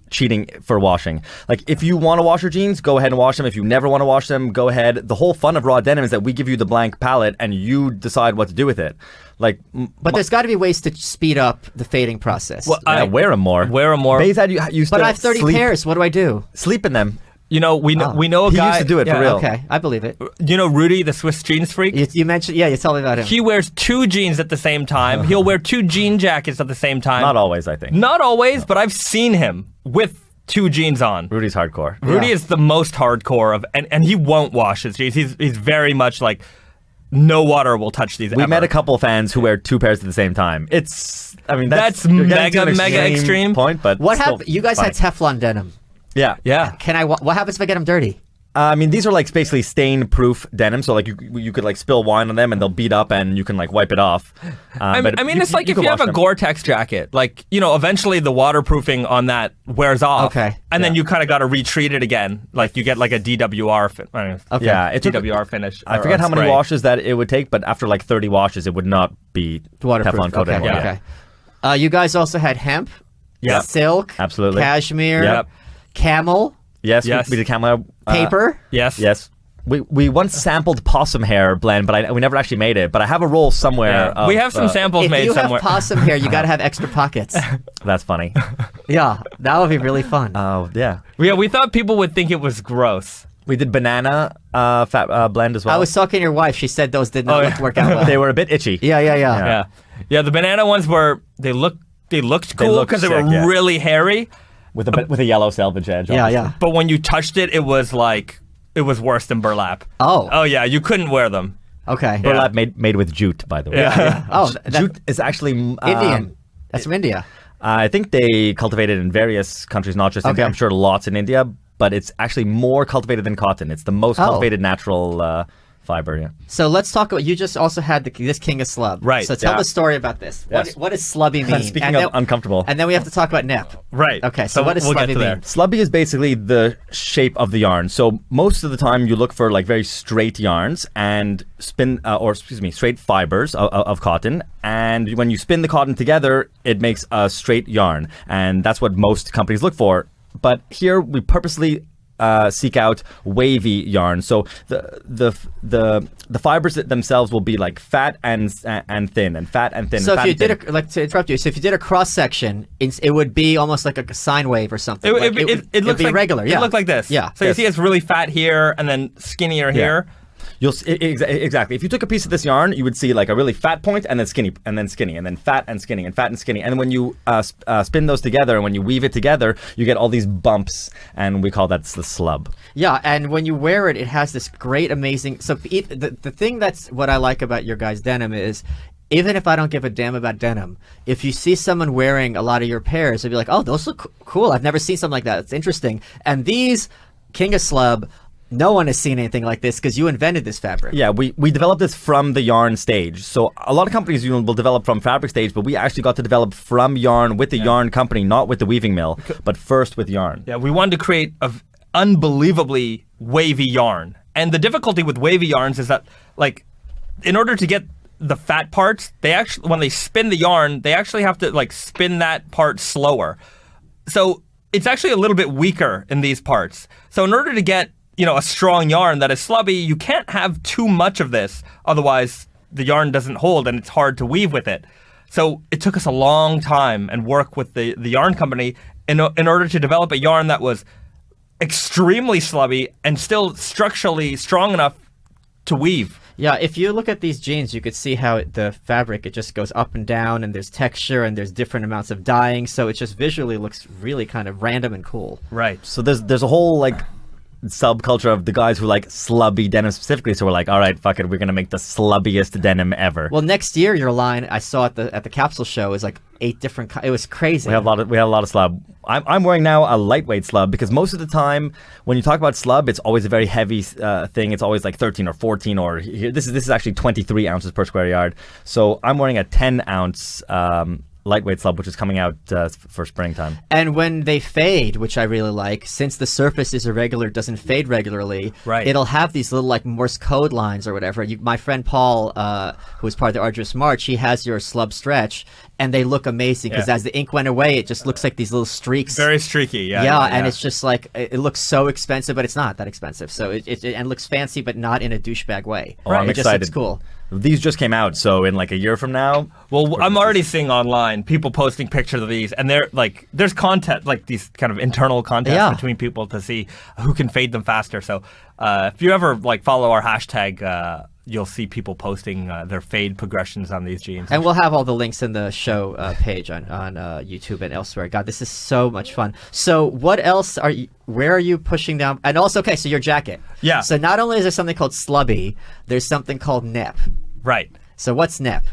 cheating for washing. Like, if you want to wash your jeans, go ahead and wash them. If you never want to wash them, go ahead. The whole fun of raw denim is that we give you the blank palette and you decide what to do with it. Like, but there's got to be ways to speed up the fading process. Well, wear them more. Bahzad, you still but I have 30 pairs. What do I do? Sleep in them. You know, we know a He guy. used to do it for real. Okay, I believe it. You know Rudy, the Swiss jeans freak? You mentioned, you told me about him. He wears 2 jeans at the same time. He'll wear 2 jean jackets at the same time. Not always, I think. Not always, but I've seen him with 2 jeans on. Rudy's hardcore. Rudy is the most hardcore of, and he won't wash his jeans. He's very much like, no water will touch these. We ever. met a couple fans who wear 2 pairs at the same time. That's mega extreme. Point, but what happened? You guys had Teflon denim. Yeah. What happens if I get them dirty? I mean, these are like basically stain-proof denim, so like you could like spill wine on them and they'll beat up and you can like wipe it off. I mean, it's like if you have a Gore-Tex jacket, like, you know, eventually the waterproofing on that wears off. Okay. And then you kind of got to retreat it again. Like you get like a DWR DWR finish. I forget how many washes that it would take, but after like 30 washes, it would not be Teflon coated anymore. Okay. You guys also had hemp, silk, absolutely, cashmere, camel. Yes, we did camel. Paper. Yes. We once sampled possum hair blend, but we never actually made it. But I have a roll somewhere. Yeah. We have some samples made somewhere. If you have possum hair, you got to have extra pockets. That's funny. Yeah, that would be really fun. Oh, yeah. We thought people would think it was gross. We did banana fat blend as well. I was talking to your wife. She said those did not work out well. They were a bit itchy. Yeah. The banana ones were they looked cool because they were really hairy. With a yellow selvage edge. Yeah. But when you touched it, it was worse than burlap. Oh yeah, you couldn't wear them. Okay. Burlap made with jute, by the way. Yeah. Oh, jute is actually Indian. That's from India. I think they cultivate it in various countries, not just India. I'm sure lots in India, but it's actually more cultivated than cotton. It's the most cultivated natural fiber. Yeah. So let's talk about. You just also had this king of slub. Right. So tell the story about this. Yes. What does slubby mean? Speaking of uncomfortable. And then we have to talk about nep. Right. Okay. So what does slubby mean? Slubby is basically the shape of the yarn. So most of the time you look for like very straight yarns and straight fibers of cotton. And when you spin the cotton together, it makes a straight yarn. And that's what most companies look for. But here we purposely seek out wavy yarn. So the fibers themselves will be like fat and thin and fat and thin. So and if you did thin. to interrupt you, so if you did a cross section, it would be almost like a sine wave or something. It looks like regular. Yeah. It looked like this. Yeah. So you see it's really fat here and then skinnier here. Exactly. If you took a piece of this yarn, you would see like a really fat point and then skinny and then skinny and then fat and skinny and fat and skinny. And when you spin those together and when you weave it together, you get all these bumps, and we call that the slub. Yeah, and when you wear it, it has this great, amazing. So the thing that's what I like about your guys' denim is, even if I don't give a damn about denim, if you see someone wearing a lot of your pairs, you'll be like, oh, those look cool. I've never seen something like that. It's interesting. And these King of Slub, no one has seen anything like this because you invented this fabric. Yeah, we developed this from the yarn stage. So a lot of companies will develop from fabric stage, but we actually got to develop from yarn with the yarn company, not with the weaving mill, but first with yarn. Yeah, we wanted to create an unbelievably wavy yarn. And the difficulty with wavy yarns is that, like, in order to get the fat parts, when they spin the yarn, they actually have to like spin that part slower. So it's actually a little bit weaker in these parts. So in order to get a strong yarn that is slubby, you can't have too much of this. Otherwise, the yarn doesn't hold and it's hard to weave with it. So it took us a long time and work with the yarn company in order to develop a yarn that was extremely slubby and still structurally strong enough to weave. Yeah, if you look at these jeans, you could see how the fabric, it just goes up and down, and there's texture, and there's different amounts of dyeing, so it just visually looks really kind of random and cool. Right. So there's a whole like subculture of the guys who like slubby denim specifically. So we're like, all right, fuck it, we're gonna make the slubbiest denim ever. Well, next year your line I saw at the capsule show is like 8 different. It was crazy. We have a lot of slub. I'm wearing now a lightweight slub because most of the time when you talk about slub, it's always a very heavy thing. It's always like 13 or 14 or this is actually 23 ounces per square yard. So I'm wearing a 10 ounce lightweight slub, which is coming out for springtime. And when they fade, which I really like, since the surface is irregular, doesn't fade regularly, right. It'll have these little like Morse code lines or whatever. My friend Paul, who was part of the Arduous March, he has your slub stretch, and they look amazing because as the ink went away, it just looks like these little streaks. Very streaky, yeah. Yeah, and it's just like, it looks so expensive, but it's not that expensive. So it looks fancy, but not in a douchebag way. Oh, I'm it excited. just looks cool. These just came out, so in like a year from now. Well, I'm already seeing online people posting pictures of these, and they're like, there's content, like these kind of internal contests between people to see who can fade them faster. So if you ever like follow our hashtag, you'll see people posting their fade progressions on these jeans. And we'll have all the links in the show page on YouTube and elsewhere. God, this is so much fun. So what else where are you pushing down? And also, okay, so your jacket. Yeah. So not only is there something called slubby, there's something called nep. Right. So what's nep?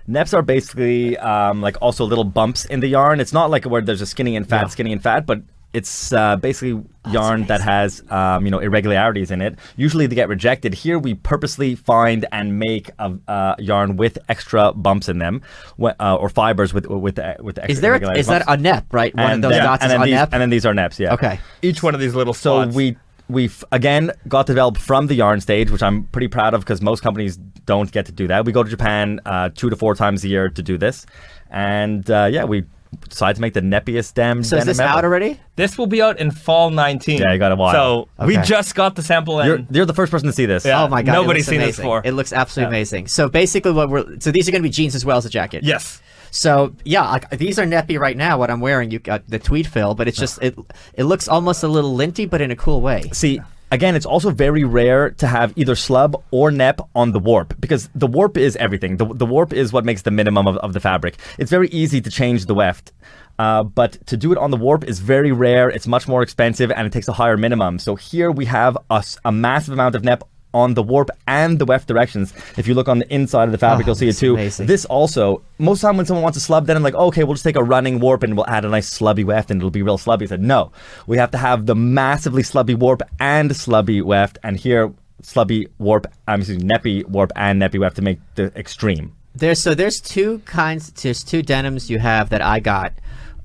Neps are basically like also little bumps in the yarn. It's not like where there's a skinny and fat, but it's basically yarn that has irregularities in it. Usually they get rejected. Here we purposely find and make a yarn with extra bumps in them, or fibers with extra. Is that a nep? Right, one of those dots is a nep. And then these are neps. Yeah. Okay. Each one of these little So spots. we've again got developed from the yarn stage, which I'm pretty proud of because most companies don't get to do that. We go to Japan 2 to 4 times a year to do this, and we decided to make the neppiest denim. So is this out already? This will be out in fall 19. Yeah, you got a while. So we just got the sample in. You're the first person to see this. Yeah. Oh my God! Nobody's seen this amazing. before. It looks absolutely amazing. So basically, so these are going to be jeans as well as a jacket. Yes. So these are neppy right now. What I'm wearing, you got the tweed fill, but it's just it looks almost a little linty, but in a cool way. See, again, it's also very rare to have either slub or nep on the warp because the warp is everything. The warp is what makes the minimum of the fabric. It's very easy to change the weft. But to do it on the warp is very rare. It's much more expensive and it takes a higher minimum. So here we have a massive amount of nep on the warp and the weft directions. If you look on the inside of the fabric, you'll see it too. Amazing. This also, most of the time when someone wants a slub, then I'm like, okay, we'll just take a running warp and we'll add a nice slubby weft and it'll be real slubby. I said, no, we have to have the massively slubby warp and slubby weft. And here, slubby warp, neppy warp and neppy weft to make the extreme. There's 2 kinds. There's 2 denims you have that I got.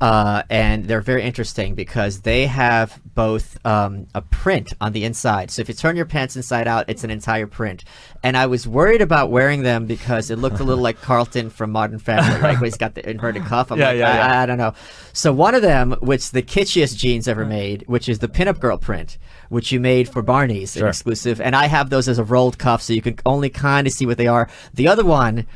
And they're very interesting because they have both a print on the inside. So if you turn your pants inside out, it's an entire print. And I was worried about wearing them because it looked a little like Carlton from Modern Family, right? Where he's got the inverted cuff. I don't know. So one of them, which the kitschiest jeans ever made, which is the pinup girl print, which you made for Barney's, an exclusive. And I have those as a rolled cuff, so you can only kind of see what they are. The other one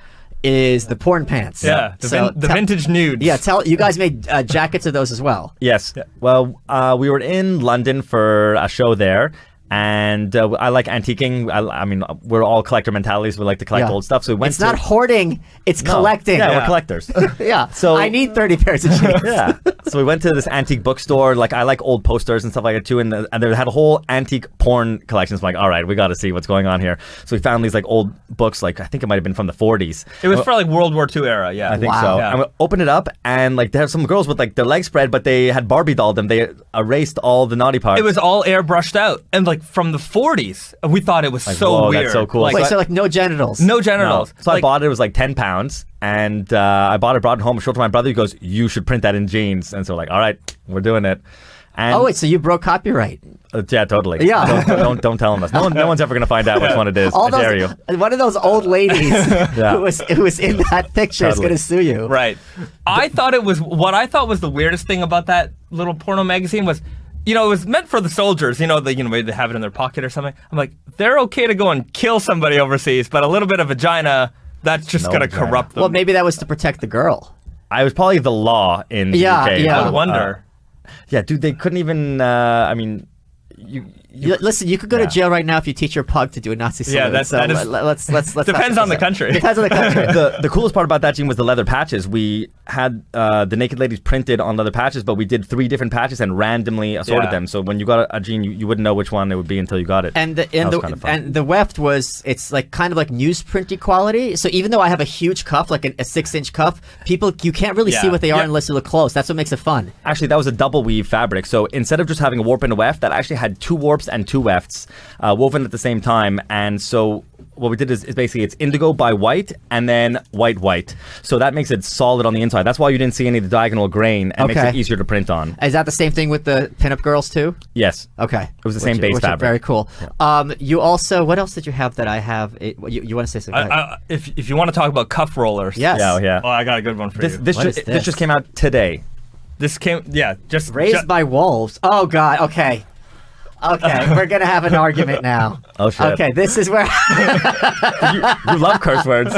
is the porn pants. Yeah, the vintage nudes. Yeah, you guys made jackets of those as well. Yes. Yeah. Well, we were in London for a show there, and I like antiquing. I mean, we're all collector mentalities. We like to collect old stuff. So we went. It's not hoarding; it's collecting. Yeah, we're collectors. Yeah. So I need 30 pairs of jeans. Yeah. So we went to this antique bookstore. Like I like old posters and stuff like that too, and they had a whole antique porn collection. So I'm like, all right, we got to see what's going on here. So we found these like old books. Like I think it might have been from the 40s. It was for like World War II era. Yeah, I think so. Yeah. And we opened it up, and like they have some girls with like their legs spread, but they had Barbie dolled them. They erased all the naughty parts. It was all airbrushed out, and like from the 40s. We thought it was like, so whoa, weird. That's so cool. Wait, so like no genitals? No genitals. No. So I bought it. It was like £10, and brought it home. Showed it to my brother. He goes, "You should print that in jeans." And so like, all right, we're doing it. And wait, so you broke copyright? Yeah, totally. Yeah. Don't tell them this. No one's ever gonna find out which one it is. I dare you. One of those old ladies who was in that picture is gonna sue you. Right. What I thought was the weirdest thing about that little porno magazine was, it was meant for the soldiers, maybe they have it in their pocket or something. I'm like, they're okay to go and kill somebody overseas, but a little bit of vagina, that's just No gonna vagina. corrupt them. Well, maybe that was to protect the girl. I was probably the law in the Yeah, UK. yeah. I wonder. Yeah, dude, they couldn't even. I mean, Listen, you could go to Yeah. jail right now if you teach your pug to do a Nazi salute. that so is- let's Depends on the country. Depends on the country. the coolest part about that, Gene, was the leather patches. We had the naked ladies printed on leather patches, but we did 3 different patches and randomly assorted Yeah. them. So when you got a Gene, you wouldn't know which one it would be until you got it. And That was kind of fun. the weft it's like kind of like newsprinty quality. So even though I have a huge cuff, like a 6-inch cuff, people you can't really see Yeah. what they are Yeah. unless you look close. That's what makes it fun. Actually, that was a double weave fabric. So instead of just having a warp and a weft, that actually had 2 warps and 2 wefts woven at the same time. And so what we did is basically it's indigo by white and then white. So that makes it solid on the inside. That's why you didn't see any of the diagonal grain and makes Okay. it easier to print on. Is that the same thing with the pinup girls too? Yes. Okay. It was the same base which are fabric. very cool. You also, what else did you have that I have? You want to say something? Go ahead. If you want to talk about cuff rollers, Yes. Yeah. Oh, I got a good one for This you. this What is just, this? this just came out today. This came, just Raised by wolves. Oh God. Okay. We're gonna have an argument now. Oh, shit. Okay, this is where You love curse words.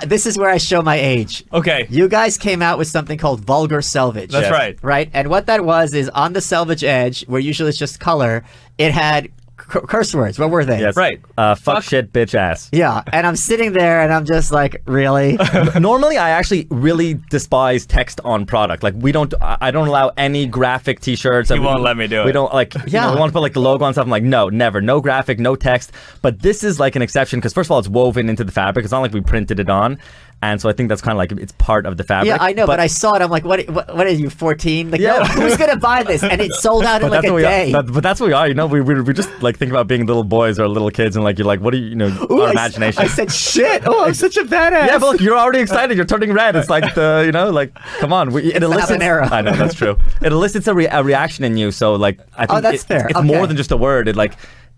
this is where I show my age. Okay. You guys came out with something called vulgar selvage. That's Yes. right. Right? And what that was is on the selvage edge, where usually it's just color, it had curse words. What were they? Yes. Right. Fuck, shit, bitch, ass. Yeah. And I'm sitting there and I'm just like, really? Normally, I actually really despise text on product. Like I don't allow any graphic T-shirts. He won't let me do We it. don't like. Yeah. We want to put like the logo on stuff. I'm like, no, never, no graphic, no text. But this is like an exception because first of all, it's woven into the fabric. It's not like we printed it on, and so I think that's kind of like it's part of the fabric. Yeah, I know, but I saw it. I'm like, what are you, 14? Like, Yeah. no, who's going to buy this? And it sold out in like a day. But that's what we are. You know, we just like think about being little boys or little kids, and like you're like, what do you Ooh, our imagination. I said, shit. Oh, I'm such a badass. Yeah, but look, you're already excited. You're turning red. It's like come on. It elicits. habanero. I know that's true. It elicits a reaction in you. So like, I think that's fair. It's Okay. more than just a word.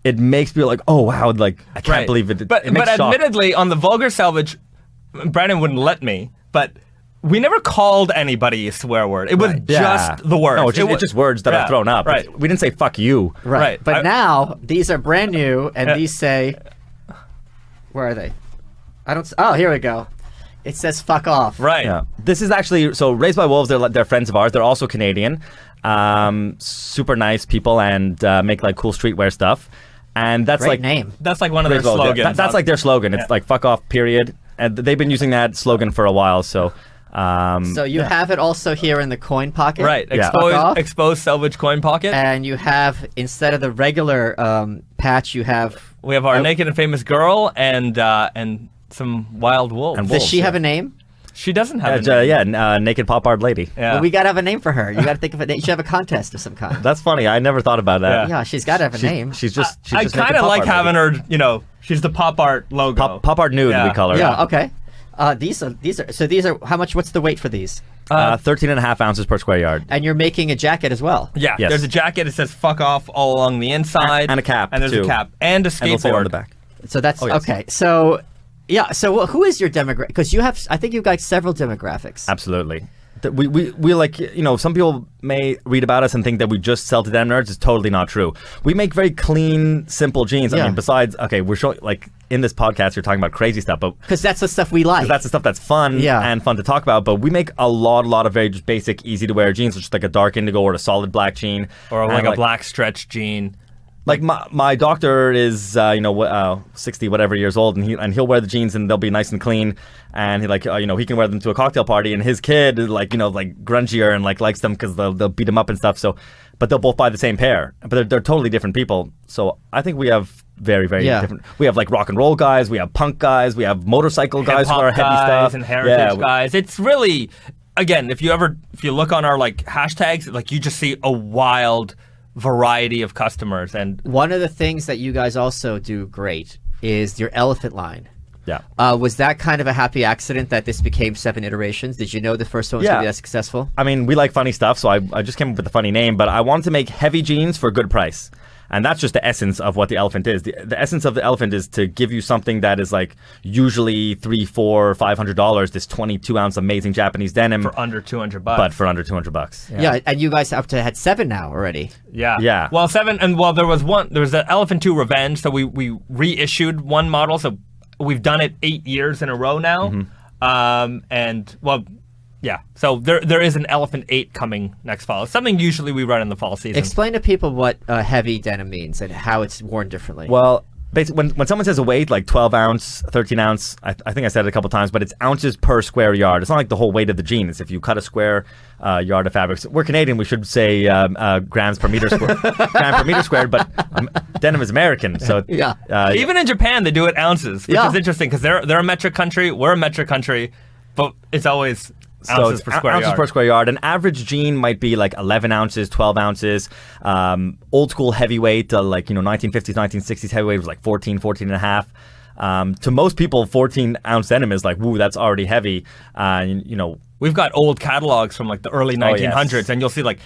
It makes people like, oh wow, like I can't believe it. But it makes shock. admittedly, on the vulgar salvage, Brandon wouldn't let me. But we never called anybody a swear word. It was Yeah. just the words. No, it's just words that yeah, are thrown up. Right. We didn't say fuck you. Right. But I- now these are brand new, and these say, where are they? Oh, here we go. It says "fuck off." Right. Yeah. This is actually so Raised by Wolves. They're friends of ours. They're also Canadian. Super nice people and make like cool streetwear stuff. And that's Great like name. That's like one of their Raised by Wolves, yeah. slogans. That's like their slogan. It's like fuck off. Period. And they've been using that slogan for a while. So. So you have it also here in the coin pocket. right. Yeah. Fuck off. Exposed selvage coin pocket. And you have, instead of the regular patch, you have. We have our naked and famous girl and some wild wolves. And Does wolves, she yeah. have a name? She doesn't have a name. Naked pop art lady. Yeah. Well, we got to have a name for her. You got to think of it. You should have a contest of some kind. That's funny. I never thought about that. Yeah, she's got to have a name. She's just. She's I just kind naked of pop like art having lady. her, she's the pop art logo. Pop art nude. Yeah. We call her. Yeah. Okay. These are how much? What's the weight for these? 13.5 ounces per square yard. And you're making a jacket as well. Yeah, Yes. there's a jacket. It says "fuck off" all along the inside, And a cap, and there's too. a cap and a And it'll say on skateboard. the back. So that's yes. okay. So, yeah. So who is your demographic? Because you have, I think you've got several demographics. Absolutely. We like, some people may read about us and think that we just sell to denim nerds. It's totally not true. We make very clean, simple jeans. Yeah. I mean, besides, okay, we're showing, like, in this podcast, you're talking about crazy stuff, but Because that's the stuff we like. that's the stuff that's fun Yeah. and fun to talk about. But we make a lot of very just basic, easy to wear jeans, just like a dark indigo or a solid black jean. or like And, a black stretch jean. Like my doctor is 60 whatever years old, and he'll wear the jeans and they'll be nice and clean, and he can wear them to a cocktail party, and his kid is like grungier and like likes them because they'll beat him up and stuff. So, but they'll both buy the same pair, but they're totally different people. So I think we have very different. We have like rock and roll guys, we have punk guys, we have motorcycle guys who Hip-hop are heavy guys stuff, and heritage we- guys. It's really, again, if you look on our like hashtags, like you just see a wild variety of customers. And One of the things that you guys also do great is your elephant line. Yeah. Was that kind of a happy accident that this became 7 iterations? Did you know the first one was going to be that successful? I mean, we like funny stuff, so I just came up with a funny name, but I wanted to make heavy jeans for a good price. And that's just the essence of what the elephant is. The essence of the elephant is to give you something that is like usually $300, $400, $500, this 22-ounce amazing Japanese denim, for under $200. but for under $200. Yeah, and you guys had 7 now already. Yeah. Well, 7, and there was the Elephant 2 Revenge, so we reissued one model, so we've done it 8 years in a row now. And well, yeah. So there is an Elephant 8 coming next fall. It's something usually we run in the fall season. Explain to people what heavy denim means and how it's worn differently. Well, basically, when someone says a weight, like 12 ounce, 13 ounce, I think I said it a couple times, but it's ounces per square yard. It's not like the whole weight of the jeans. If you cut a square yard of fabric, we're Canadian, we should say grams per meter square, gram per meter squared, but denim is American, so even in Japan they do it ounces, which is interesting because they're a metric country, we're a metric country, but it's always ounces per square yard. Per square yard. An average jean might be like 11 ounces, 12 ounces. Old school heavyweight, like 1950s, 1960s heavyweight was like 14 and a half. To most people, 14-ounce denim is like, woo, that's already heavy. We've got old catalogs from like the early 1900s, and you'll see like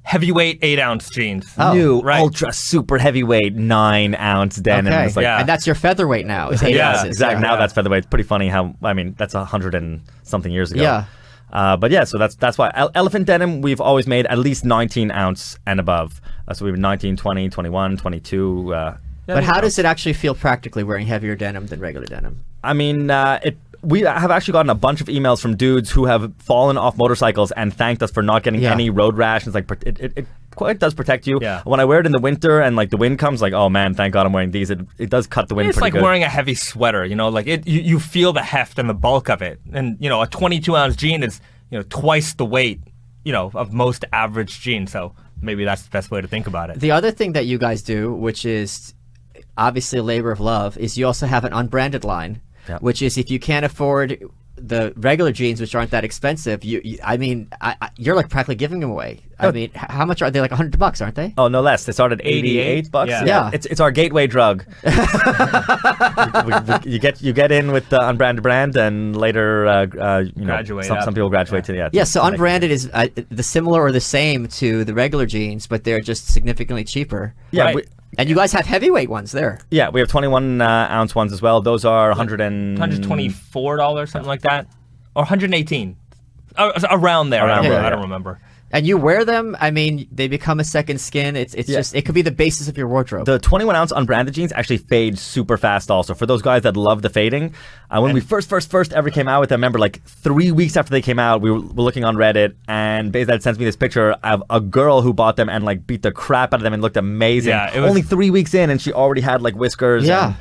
heavyweight 8-ounce jeans. New ultra super heavyweight 9-ounce denim. Okay. It's like, And that's your featherweight now. It's 8 ounces. Exactly. Now that's featherweight. It's pretty funny how, that's 100 and something years ago. Yeah. But yeah, so that's why elephant denim we've always made at least 19 ounce and above. So we have 19, 20, 21, 22. But how does it actually feel practically wearing heavier denim than regular denim? I mean, we have actually gotten a bunch of emails from dudes who have fallen off motorcycles and thanked us for not getting any road rash. It's like it quite does protect you. Yeah. When I wear it in the winter and like the wind comes, like, oh man, thank God I'm wearing these. It does cut the wind. It's like wearing a heavy sweater. Like you feel the heft and the bulk of it. And a 22-ounce jean is twice the weight of most average jeans. So maybe that's the best way to think about it. The other thing that you guys do, which is obviously a labor of love, is you also have an unbranded line, which is if you can't afford the regular jeans, which aren't that expensive, you're like practically giving them away. I mean, how much are they? Like $100, aren't they? Oh, no less. They start at $88. Yeah. It's our gateway drug. you get in with the unbranded brand, and later graduate. Some people graduate to Yeah. So unbranded is the similar or the same to the regular jeans, but they're just significantly cheaper. Yeah. Right. And you guys have heavyweight ones there. Yeah, we have 21-ounce ones as well. Those are $124, something like that, or 118, around there. I don't remember. And you wear them, I mean, they become a second skin. It's just, it could be the basis of your wardrobe. The 21-ounce unbranded jeans actually fade super fast also. For those guys that love the fading, when we first ever came out with them, I remember like 3 weeks after they came out, we were looking on Reddit, and Bahzad sends me this picture of a girl who bought them and like beat the crap out of them and looked amazing. Yeah, it was only 3 weeks in, and she already had like whiskers. Yeah.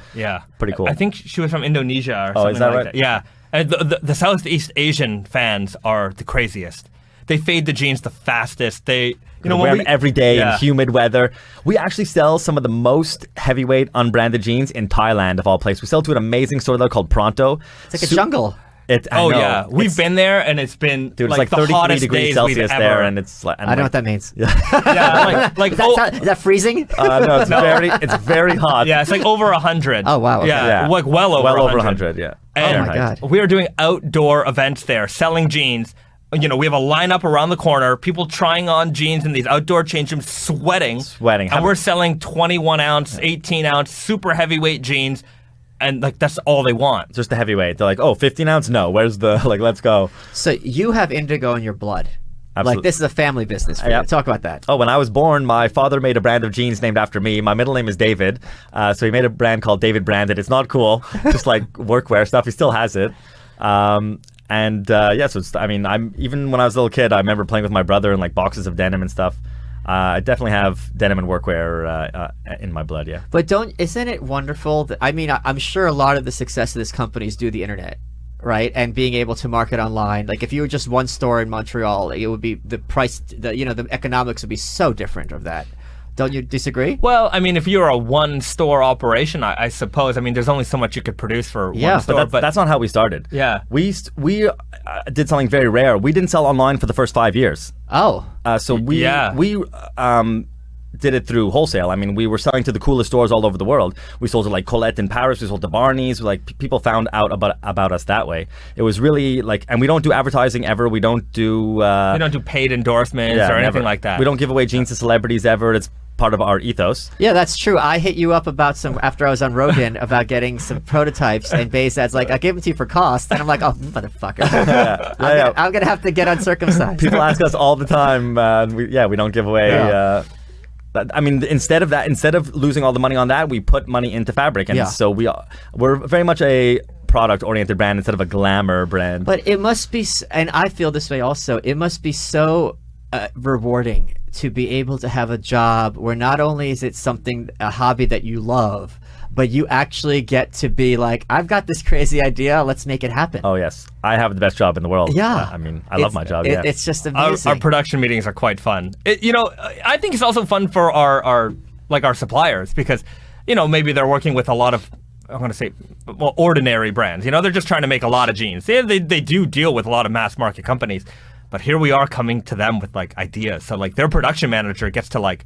Pretty cool. I think she was from Indonesia or something is that like right? that. Yeah. And the Southeast Asian fans are the craziest. They fade the jeans the fastest. They wear them every day in humid weather. We actually sell some of the most heavyweight unbranded jeans in Thailand, of all places. We sell to an amazing store there called Pronto. It's like a jungle. Yeah, we've been there, and it's been it's like the 33 hottest degrees days Celsius we've there, ever. and it's like I know what that means. Like Is that freezing? No, it's very hot. Yeah, it's like over 100. Oh, wow. Okay. Yeah, like well over 100. Yeah. And oh my God. we are doing outdoor events there, selling jeans. We have a lineup around the corner, people trying on jeans in these outdoor change rooms, sweating. And we're selling 21-ounce, 18-ounce, super heavyweight jeans, and like that's all they want. Just the heavyweight. They're like, oh, 15-ounce? No, where's the, let's go. So you have indigo in your blood. Absolutely. Like, this is a family business for you. Talk about that. Oh, when I was born, my father made a brand of jeans named after me. My middle name is David, so he made a brand called David Branded. It's not cool, just like workwear stuff. He still has it. So I'm even when I was a little kid, I remember playing with my brother and like boxes of denim and stuff. I definitely have denim and workwear in my blood, yeah. But isn't it wonderful that, I'm sure a lot of the success of this company is due to the internet, right? And being able to market online. Like if you were just one store in Montreal, it would be the price, the economics would be so different of that. Don't you disagree? Well, I mean, if you're a one-store operation, I suppose. I mean, there's only so much you could produce for one store. But that's not how we started. Yeah. We did something very rare. We didn't sell online for the first 5 years. Oh. So we did it through wholesale. I mean, we were selling to the coolest stores all over the world. We sold to like Colette in Paris. We sold to Barney's. Like people found out about us that way. It was really like, and we don't do advertising ever. We don't do paid endorsements or anything like that. We don't give away jeans to celebrities ever. It's part of our ethos. Yeah, that's true. I hit you up about after I was on Rogan about getting some prototypes, and Bahzad's like, I gave them to you for cost, and I'm like, oh, motherfucker. I'm gonna have to get uncircumcised. People ask us all the time. We don't give away. I mean, instead of losing all the money on that, we put money into fabric, and so we're very much a product-oriented brand instead of a glamour brand. But it must be, and I feel this way also, it must be so rewarding to be able to have a job where not only is it a hobby that you love, but you actually get to be like, I've got this crazy idea, let's make it happen. Oh yes, I have the best job in the world. Yeah. I mean, I love my job. It's just amazing. Our production meetings are quite fun. I think it's also fun for our suppliers, because, maybe they're working with a lot of, I'm going to say, ordinary brands. They're just trying to make a lot of jeans. They do deal with a lot of mass market companies, but here we are coming to them with ideas. So their production manager gets to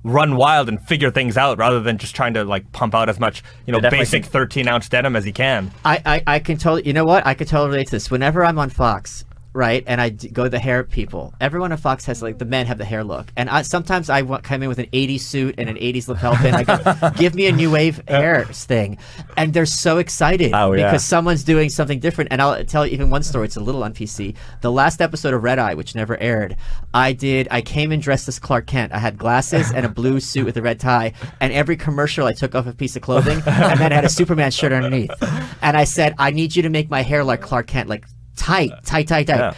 run wild and figure things out rather than just trying to pump out as much basic 13-ounce denim as he can. I can totally, I can totally relate to this. Whenever I'm on Fox, right, and I go to the hair people, everyone on Fox has the men have the hair look, and sometimes I come in with an 80s suit and an 80s lapel pin. I go, give me a new wave hair thing, and they're so excited because someone's doing something different. And I'll tell you even one story. It's a little on PC. The last episode of Red Eye, which never aired, I came in dressed as Clark Kent. I had glasses and a blue suit with a red tie, and every commercial I took off a piece of clothing and then I had a Superman shirt underneath, and I said, I need you to make my hair like Clark Kent, tight. Yeah.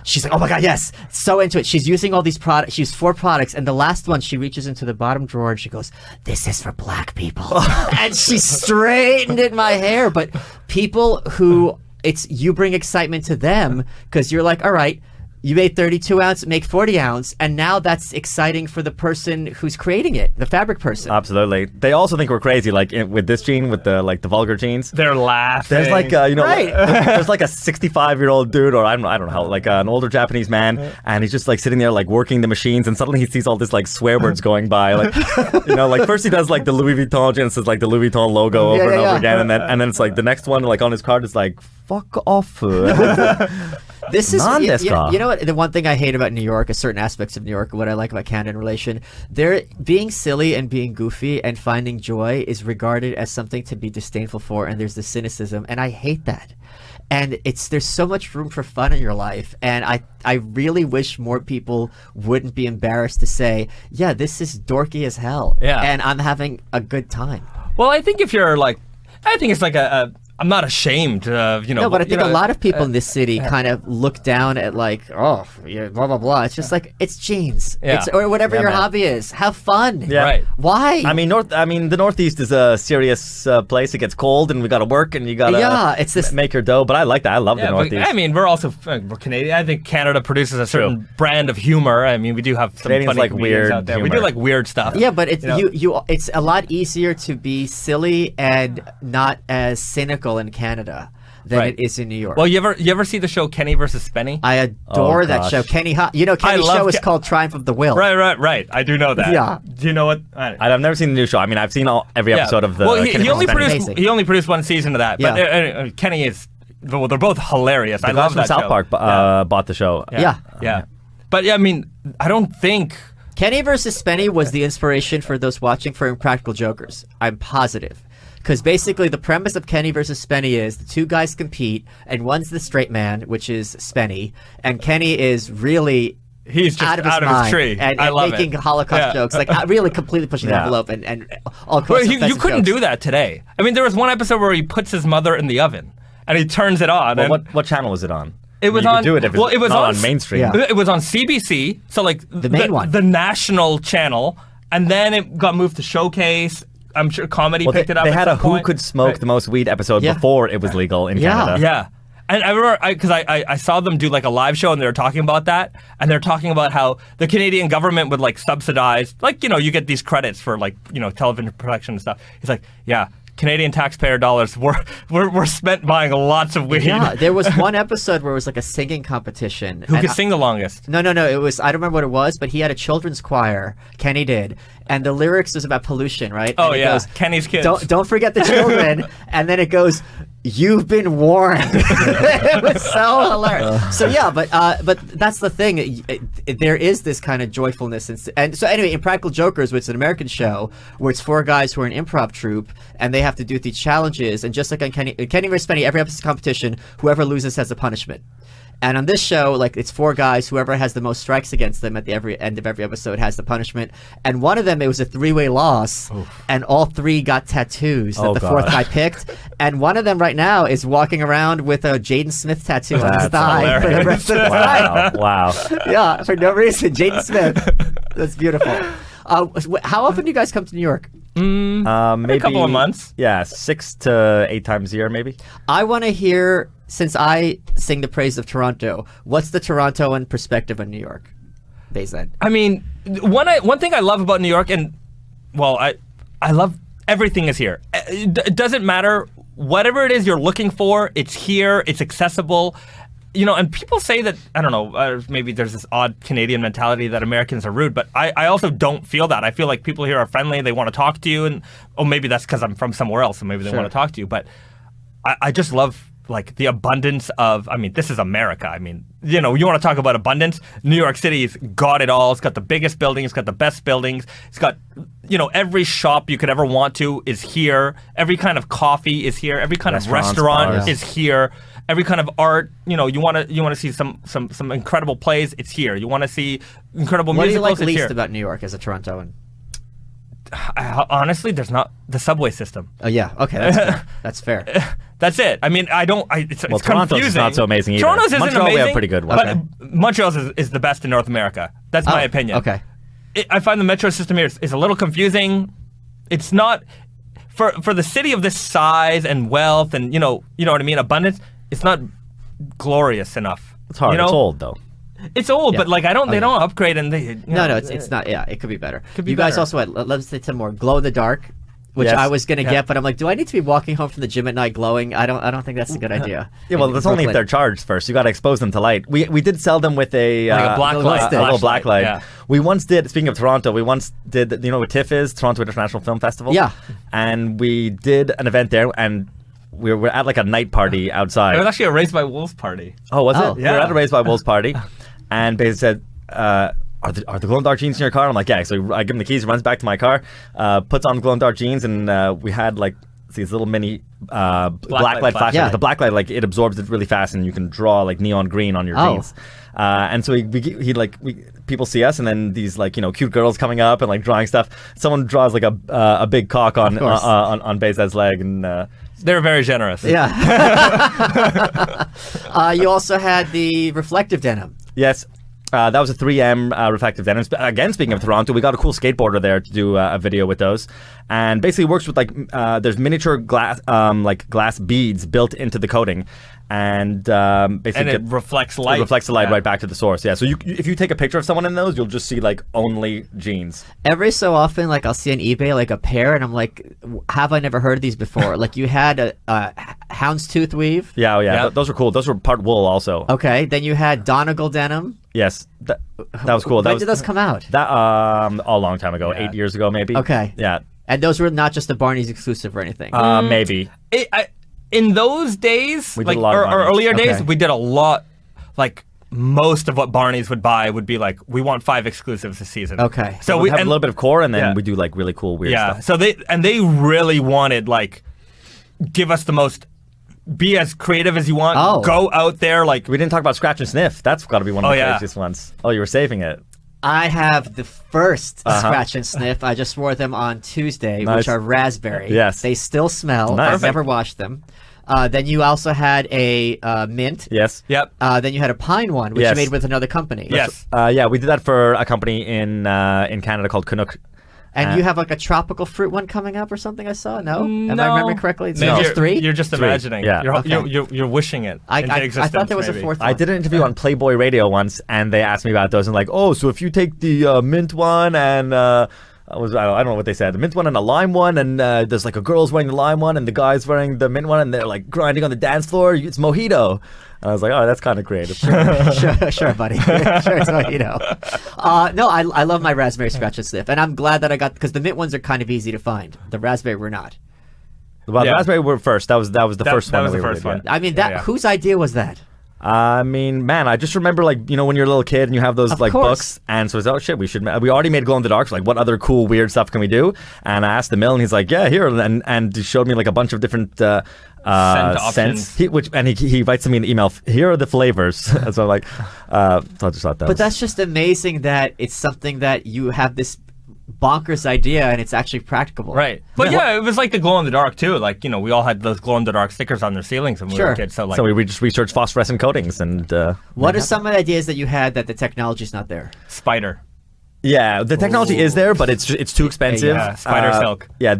She's like, oh my God, yes. So into it. She's using all these products. She used 4 products. And the last one, she reaches into the bottom drawer and she goes, this is for black people. And she straightened in my hair. But people who, you bring excitement to them because you're like, all right, you made 32 ounce, make 40 ounce, and now that's exciting for the person who's creating it, the fabric person. Absolutely. They also think we're crazy, with this jean, with the the vulgar jeans. They're laughing. There's right. There's a 65-year-old dude, or I don't know how, an older Japanese man, and he's just sitting there working the machines, and suddenly he sees all this swear words going by, first he does the Louis Vuitton, and it says the Louis Vuitton logo over and over again, and then it's the next one on his card is fuck off. This is, you know what, the one thing I hate about New York, certain aspects of New York, what I like about Canada in relation, they're being silly and being goofy and finding joy is regarded as something to be disdainful for, and there's the cynicism, and I hate that. And there's so much room for fun in your life, and I really wish more people wouldn't be embarrassed to say, yeah, this is dorky as hell, and I'm having a good time. Well, I think if you're I think it's I'm not ashamed of, No, but I think a lot of people in this city kind of look down at blah, blah, blah. It's just it's jeans. Yeah. Or whatever your hobby is. Have fun. Yeah. Right. Why? I mean, the Northeast is a serious place. It gets cold, and we got to work, and you got to make your dough. But I like that. I love the Northeast. We're also we're Canadian. I think Canada produces a certain brand of humor. I mean, we do have some Canadians funny weird out there. humor. We do weird stuff. Yeah, but it's it's a lot easier to be silly and not as cynical in Canada than it is in New York. Well, you ever see the show Kenny versus Spenny? I adore that show. Kenny's show is called Triumph of the Will. Right. I do know that. Yeah. Do you know what? I've never seen the new show. I mean, I've seen every episode of the. Well, Kenny he only produced one season of that. But Kenny is. Well, they're both hilarious. I love that show. South Park bought the show. Yeah. But I mean, I don't think. Kenny versus Spenny was the inspiration for those watching for Impractical Jokers. I'm positive. Because basically the premise of Kenny versus Spenny is the two guys compete, and one's the straight man, which is Spenny, and Kenny is really he's just out of his tree. And making Holocaust jokes, really completely pushing the envelope and all kinds of you couldn't do that today. I mean, there was one episode where he puts his mother in the oven and he turns it on. Well, what channel was it on? It was on. Do it if it's it was not on mainstream. Yeah. It was on CBC, so the main one, the national channel, and then it got moved to Showcase. I'm sure comedy picked it up. They had a Who Could Smoke the Most Weed episode before it was legal in Canada. Yeah. And I remember, because I saw them do a live show, and they were talking about that, and they're talking about how the Canadian government would subsidize, you get these credits for television production and stuff. He's like, yeah, Canadian taxpayer dollars were spent buying lots of weed. Yeah, there was one episode where it was a singing competition. Who could sing the longest? No. It was, I don't remember what it was, but he had a children's choir. Kenny did. And the lyrics was about pollution, right? Oh, and it goes, Kenny's kids. Don't forget the children. And then it goes, you've been warned. It was so hilarious. So yeah, but that's the thing. There is this kind of joyfulness, and so anyway, Impractical Jokers, which is an American show where it's 4 guys who are an improv troupe, and they have to do these challenges. And just like on Kenny vs. Spenny, every episode competition, whoever loses has a punishment. And on this show, like it's 4 guys. Whoever has the most strikes against them at the end of every episode has the punishment. And one of them, it was a 3-way loss, and all 3 got tattoos that the 4th guy picked. And one of them right now is walking around with a Jaden Smith tattoo on his thigh for the rest of the time. Wow. Yeah, for no reason. Jaden Smith. That's beautiful. How often do you guys come to New York? Maybe a couple of months. Yeah, 6 to 8 times a year, maybe. I want to hear, since I sing the praise of Toronto, what's the Torontoan perspective on New York? Bahzad. I mean, one thing I love about New York, and well, I love everything is here. It doesn't matter whatever it is you're looking for. It's here. It's accessible. You know, and people say that, I don't know, maybe there's this odd Canadian mentality that Americans are rude, but I also don't feel that. I feel like people here are friendly, they want to talk to you, and maybe that's because I'm from somewhere else, and maybe they want to talk to you, but I just love, like, the abundance of, I mean, this is America. I mean, you know, you want to talk about abundance? New York City's got it all. It's got the biggest buildings, it's got the best buildings, it's got, you know, every shop you could ever want to is here, every kind of coffee is here, every kind of restaurant is here. Every kind of art, you know, you want to see some incredible plays, it's here. You want to see incredible musicals, What do you like least here. about New York as a Torontoan? Honestly, there's not the subway system. Oh yeah, okay, that's fair. That's fair. That's it. I mean, it's Toronto's confusing. not so amazing either. Toronto's isn't Montreal, amazing. we have pretty good ones. But Montreal's is the best in North America. That's my opinion. Okay. I find the metro system here is a little confusing. It's not for the city of this size and wealth and you know what I mean, abundance. It's not glorious enough. It's hard. You know? It's old, though. It's old, but like they don't upgrade and they. No, it's not. Yeah, it could be better. Could be you guys better. also had, let's say some more glow in the dark, which Yes. I was gonna get, but I'm like, do I need to be walking home from the gym at night glowing? I don't think that's a good idea. Yeah, well, In that's only if Brooklyn. they're charged first. You got to expose them to light. We did sell them with a Like a black light. a little black light. Yeah. We once did. Speaking of Toronto, we once did. You know what TIFF is? Toronto International Film Festival. Yeah. And we did an event there, and we were at like a night party outside. It was actually a Raised by Wolves party. Oh, was Oh. it? Yeah. We were at a Raised by Wolves party, and basically said, are the glow in dark jeans in your car? I'm like, yeah. So I give him the keys, runs back to my car, puts on glow in dark jeans, and we had like these little mini black light flashlights. Yeah. The black light, like, it absorbs it really fast, and you can draw like neon green on your jeans. And so people see us, and then these like cute girls coming up and like drawing stuff. Someone draws like a big cock on Bahzad's leg, and They're very generous. Yeah. You also had the reflective denim. yes. That was a 3M reflective denim. Again, speaking of Toronto, we got a cool skateboarder there to do a video with those, and basically works with like there's miniature glass glass beads built into the coating, and basically And it reflects light. It reflects the light Yeah. right back to the source. Yeah. So if you take a picture of someone in those, you'll just see like only jeans. Every so often, like I'll see on eBay like a pair, and I'm like, have I never heard of these before? Like you had a houndstooth weave. Yeah. Oh, yeah. Yeah. Those were cool. Those were part wool also. Okay. Then you had Donegal denim. Yes. That was cool. When did those come out? That a long time ago, Yeah. 8 years ago maybe. Okay. Yeah. And those were not just the Barney's exclusive or anything. Maybe. In those days, We did like a lot of or Barneys. earlier days, Okay. we did a lot. Like most of what Barney's would buy would be like, we want 5 exclusives a season. Okay. So we have and- a little bit of core, and then Yeah. we do like really cool weird yeah. stuff. So they really wanted like, give us the most. Be as creative as you want. Oh. Go out there like. We didn't talk about scratch and sniff. That's got to be one of Oh, the yeah. craziest ones. Oh, you were saving it. I have the first scratch and sniff. I just wore them on Tuesday, Nice. which are raspberry. Yes. They still smell. Nice. I've never washed them. Then you also had a mint. Yes. Yep. Then you had a pine one, which Yes. you made with another company. Yes. Yeah, we did that for a company in Canada called Canuck. And you have like a tropical fruit one coming up or something, I saw? No? Am I No. remembering correctly? It's Maybe just you're- 3? You're just imagining. Yeah. You're wishing it into I existence. thought there was maybe. a fourth one. I did an interview on Playboy Radio once, and they asked me about those, and like, oh, so if you take the mint one and I don't know what they said, the mint one and a lime one, and there's like a girl's wearing the lime one and the guy's wearing the mint one, and they're like grinding on the dance floor. It's mojito. And I was like, oh, that's kind of creative. sure, buddy. Sure, it's what you know. No, I love my raspberry scratch and sniff, and I'm glad that I got, because the mint ones are kind of easy to find. The raspberry were not. Well, Yeah. the raspberry were first. That was the first that one. was that the we first did, one. yeah. I mean, Yeah. whose idea was that? I mean, man, I just remember like, when you're a little kid and you have those Of like course. books, and so it's we already made glow in the dark. So like, what other cool weird stuff can we do? And I asked the mill, and he's like, yeah, here, and he showed me like a bunch of different options. scents. He writes to me in the email. Here are the flavors. So I'm like, so I just thought that. But that's just amazing that it's something that you have this bonkers idea and it's actually practicable. Right. But yeah, it was like the glow in the dark too. Like, we all had those glow in the dark stickers on their ceilings when we were kids. So like, we just researched phosphorescent coatings and. What are some of the ideas that you had that the technology's not there? spider. Yeah, the technology is there, but it's too expensive. Yeah, spider silk. Yeah,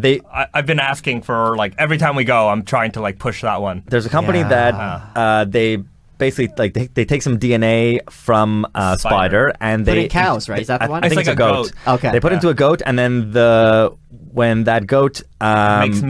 I've been asking for like every time we go, I'm trying to like push that one. There's a company that they basically like they take some DNA from spider and Put they in cows, right? Is that the one? I think It's it's like a a goat. goat. Okay. They put into a goat, and then when that goat Makes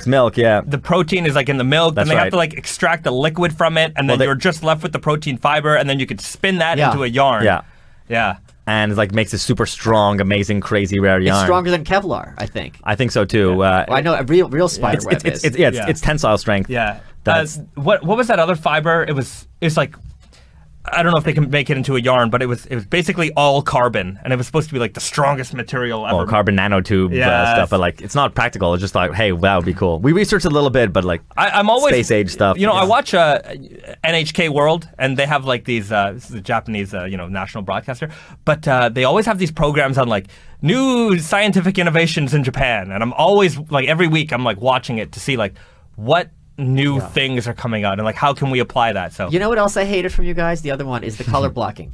milk. Yeah. The protein is like in the milk, That's and they have right. to like extract the liquid from it, and then you're just left with the protein fiber, and then you could spin that into a yarn. Yeah. Yeah. And it like makes a super strong, amazing, crazy rare yarn. It's stronger than Kevlar, I think. I think so too. Well, I know a real spider web is. It's tensile strength. Yeah. That's- What was that other fiber? It's like, I don't know if they can make it into a yarn, but it was basically all carbon, and it was supposed to be like the strongest material ever. Carbon nanotube stuff, but like it's not practical. It's just like, hey, that would be cool. We researched a little bit, but like I'm always space age stuff. I watch NHK World, and they have like these. This is a Japanese, national broadcaster, but they always have these programs on like new scientific innovations in Japan, and I'm always like every week I'm like watching it to see like what new things are coming out and like how can we apply that. So You know what else I hated from you guys? The other one is the color blocking.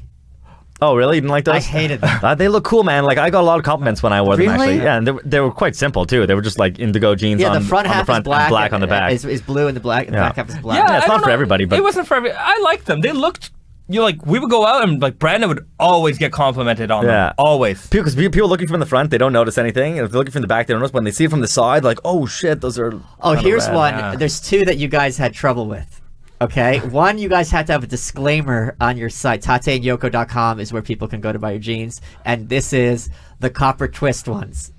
Oh, really? You didn't like those? I hated them. They look cool, man. Like, I got a lot of compliments when I wore them, Really? actually. Yeah, and they were quite simple, too. They were just like indigo jeans Yeah, on the front on half the front is black, and black on the back. Is blue, and the back half is black. Yeah, it's I not don't for know. everybody, but- it wasn't for everybody. I liked them. They looked. We would go out and like Brandon would always get complimented on them. Always. Because people looking from the front, they don't notice anything. And if they're looking from the back, they don't notice. When they see it from the side, like, oh shit, those are. Oh, kinda here's rad. one. Yeah. There's two that you guys had trouble with. Okay, one, you guys had to have a disclaimer on your site. tateandyoko.com is where people can go to buy your jeans, and this is the copper twist ones.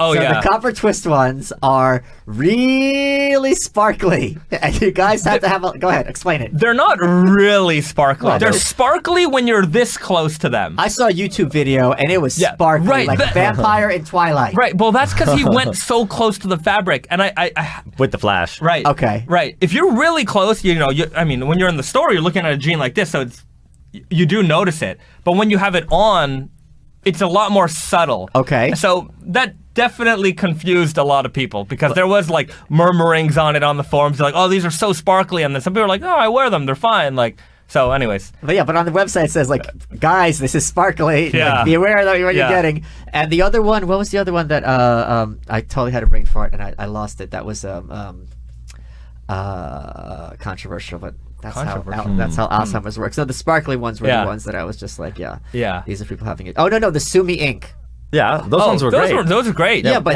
Oh So yeah. the copper twist ones are really sparkly, and you guys have to have a. Go ahead, explain it. They're not really sparkly. Well, They're they're- sparkly when you're this close to them. I saw a YouTube video, and it was Yeah, sparkly, right, like that- Vampire in Twilight. Right. Well, that's because he went so close to the fabric, and I With the flash. right. Okay. Right. If you're really close, I mean, when you're in the store, you're looking at a jean like this, so you do notice it. But when you have it on, it's a lot more subtle. Okay. So that definitely confused a lot of people because there was like murmurings on it on the forums, like, "Oh, these are so sparkly," and then some people are like, "Oh, I wear them; they're fine." Like, so, anyways. But on the website it says like, guys, this is sparkly. Yeah. Like, be aware of what you're Yeah. getting. And the other one, what was the other one that I totally had a brain fart and I lost it. That was controversial, but that's how Alzheimer's works. So the sparkly ones were Yeah. the ones that I was just like, Yeah. these are people having it. Oh no, the Sumi ink. Yeah, those ones were great. Those are great. Yeah, but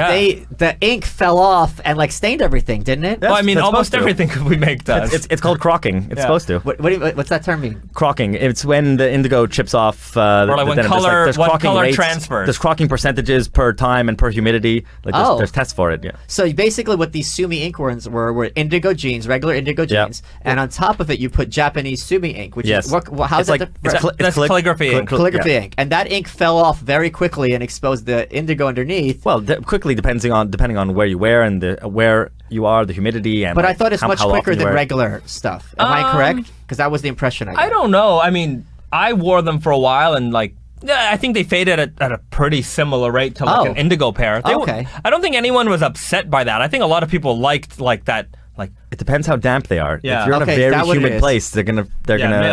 the ink fell off and like stained everything, didn't it? Yeah. Well, I mean, That's almost supposed to. everything we make does. It's called crocking. It's supposed to. What's that term mean? Crocking. It's when the indigo chips off. Or like the when denim. There's when crocking color rates, transfers. There's crocking percentages per time and per humidity. Like there's tests for it. Yeah. So basically, what these Sumi ink ones were indigo jeans, regular indigo jeans, and on top of it, you put Japanese Sumi ink, which Yes. is how's It's that? That's calligraphy ink. Calligraphy yeah. ink, and that ink fell off very quickly and exposed the indigo underneath. Well, quickly depending on where you wear and where you are, the humidity, and. But I like, thought it's how much often quicker you than wear it. regular stuff. Am I correct? Because that was the impression I got. I don't know. I mean, I wore them for a while, and like, yeah, I think they faded at a pretty similar rate to like an indigo pair. Okay. I don't think anyone was upset by that. I think a lot of people liked like that. Like, It depends how damp they are. Yeah. If you're in Okay, a is very that what it humid is? place, they're gonna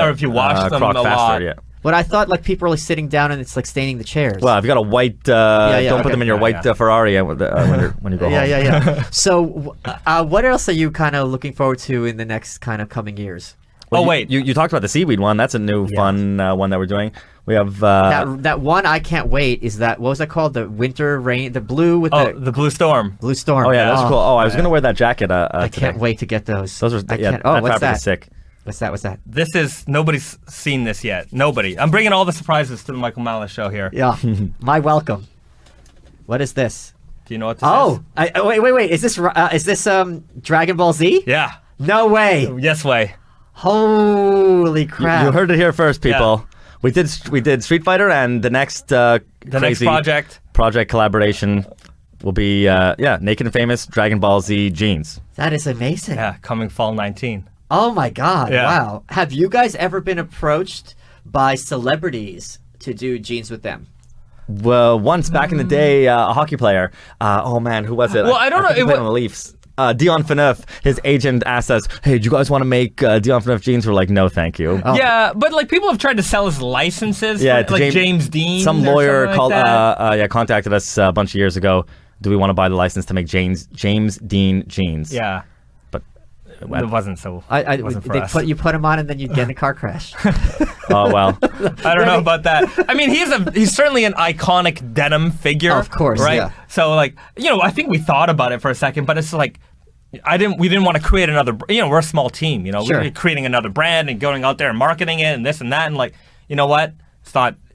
or if you wash them crock a faster. lot. Yeah. But I thought like people were sitting down and it's like staining the chairs. Well, if you got a white, yeah, don't put okay. them in your white Ferrari when you go home. yeah. So, what else are you kind of looking forward to in the next kind of coming years? Well, Oh, wait. you talked about the seaweed one. That's a new fun one that we're doing. We have That one I can't wait is that, what was that called? The winter rain, the blue with the blue storm. blue storm. Oh yeah, that's cool. Oh, I was gonna wear that jacket. I today. can't wait to get those. Those are I yeah. can't, oh, that what's fabric that? is sick. What's that? This is nobody's seen this yet. Nobody. I'm bringing all the surprises to the Michael Malice show here. Yeah, my welcome. What is this? Do you know what this is? Wait. Is this Dragon Ball Z? Yeah. No way. Yes way. Holy crap! You heard it here first, people. Yeah. We did Street Fighter, and the next next project collaboration will be Naked and Famous Dragon Ball Z jeans. That is amazing. Yeah, coming fall 19. Oh my God! Yeah. Wow. Have you guys ever been approached by celebrities to do jeans with them? Well, once back in the day, a hockey player. Oh man, who was it? Well, I don't know. He played on the Leafs. Dion Phaneuf, his agent asked us, "Hey, do you guys want to make Dion Phaneuf jeans?" We're like, "No, thank you." Oh. Yeah, but like people have tried to sell us licenses. Yeah, for, like James Dean. Some lawyer like contacted us a bunch of years ago. Do we want to buy the license to make James Dean jeans? Yeah. It wasn't so. It wasn't for us. You put him on, and then you'd get in a car crash. Oh well, I don't know about that. I mean, he's certainly an iconic denim figure, of course, right? Yeah. So like, I think we thought about it for a second, but it's like, we didn't want to create another. We're a small team. Sure. We're creating another brand and going out there and marketing it and this and that, and like, you know what?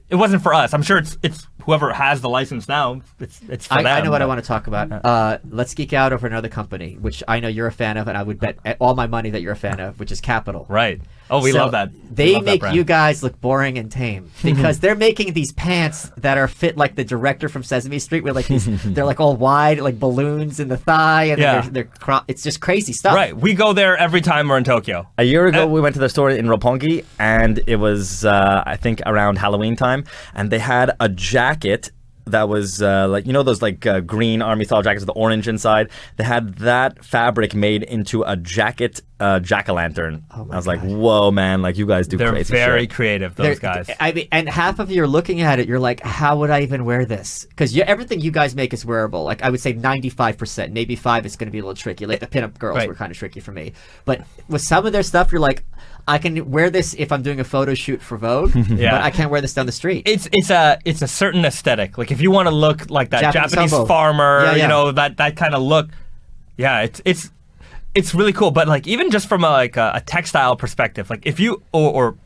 It wasn't for us. I'm sure it's whoever has the license now. It's for them. I know what I want to talk about. Let's geek out over another company, which I know you're a fan of, and I would bet all my money that you're a fan of, which is Capital. Right. Oh, we love that. They make you guys look boring and tame because they're making these pants that are fit like the director from Sesame Street, with like these. They're like all wide, like balloons in the thigh, and they're it's just crazy stuff. Right. We go there every time we're in Tokyo. A year ago, we went to the store in Roppongi, and it was I think around Halloween time, and they had a jacket that was like, those like green army style jackets with the orange inside. They had that fabric made into a jacket jack-o'-lantern. I was like, whoa, man, like you guys do crazy shit. They're very creative, those guys. I mean, and half of you are looking at it, you're like, how would I even wear this? Because everything you guys make is wearable. Like I would say 95%, maybe 5 is going to be a little tricky. Like the pinup girls were kind of tricky for me. But with some of their stuff, you're like, I can wear this if I'm doing a photo shoot for Vogue, but I can't wear this down the street. It's a certain aesthetic. Like if you want to look like that Japanese farmer, that kind of look. Yeah, it's really cool. But like even just from a textile perspective, like if you or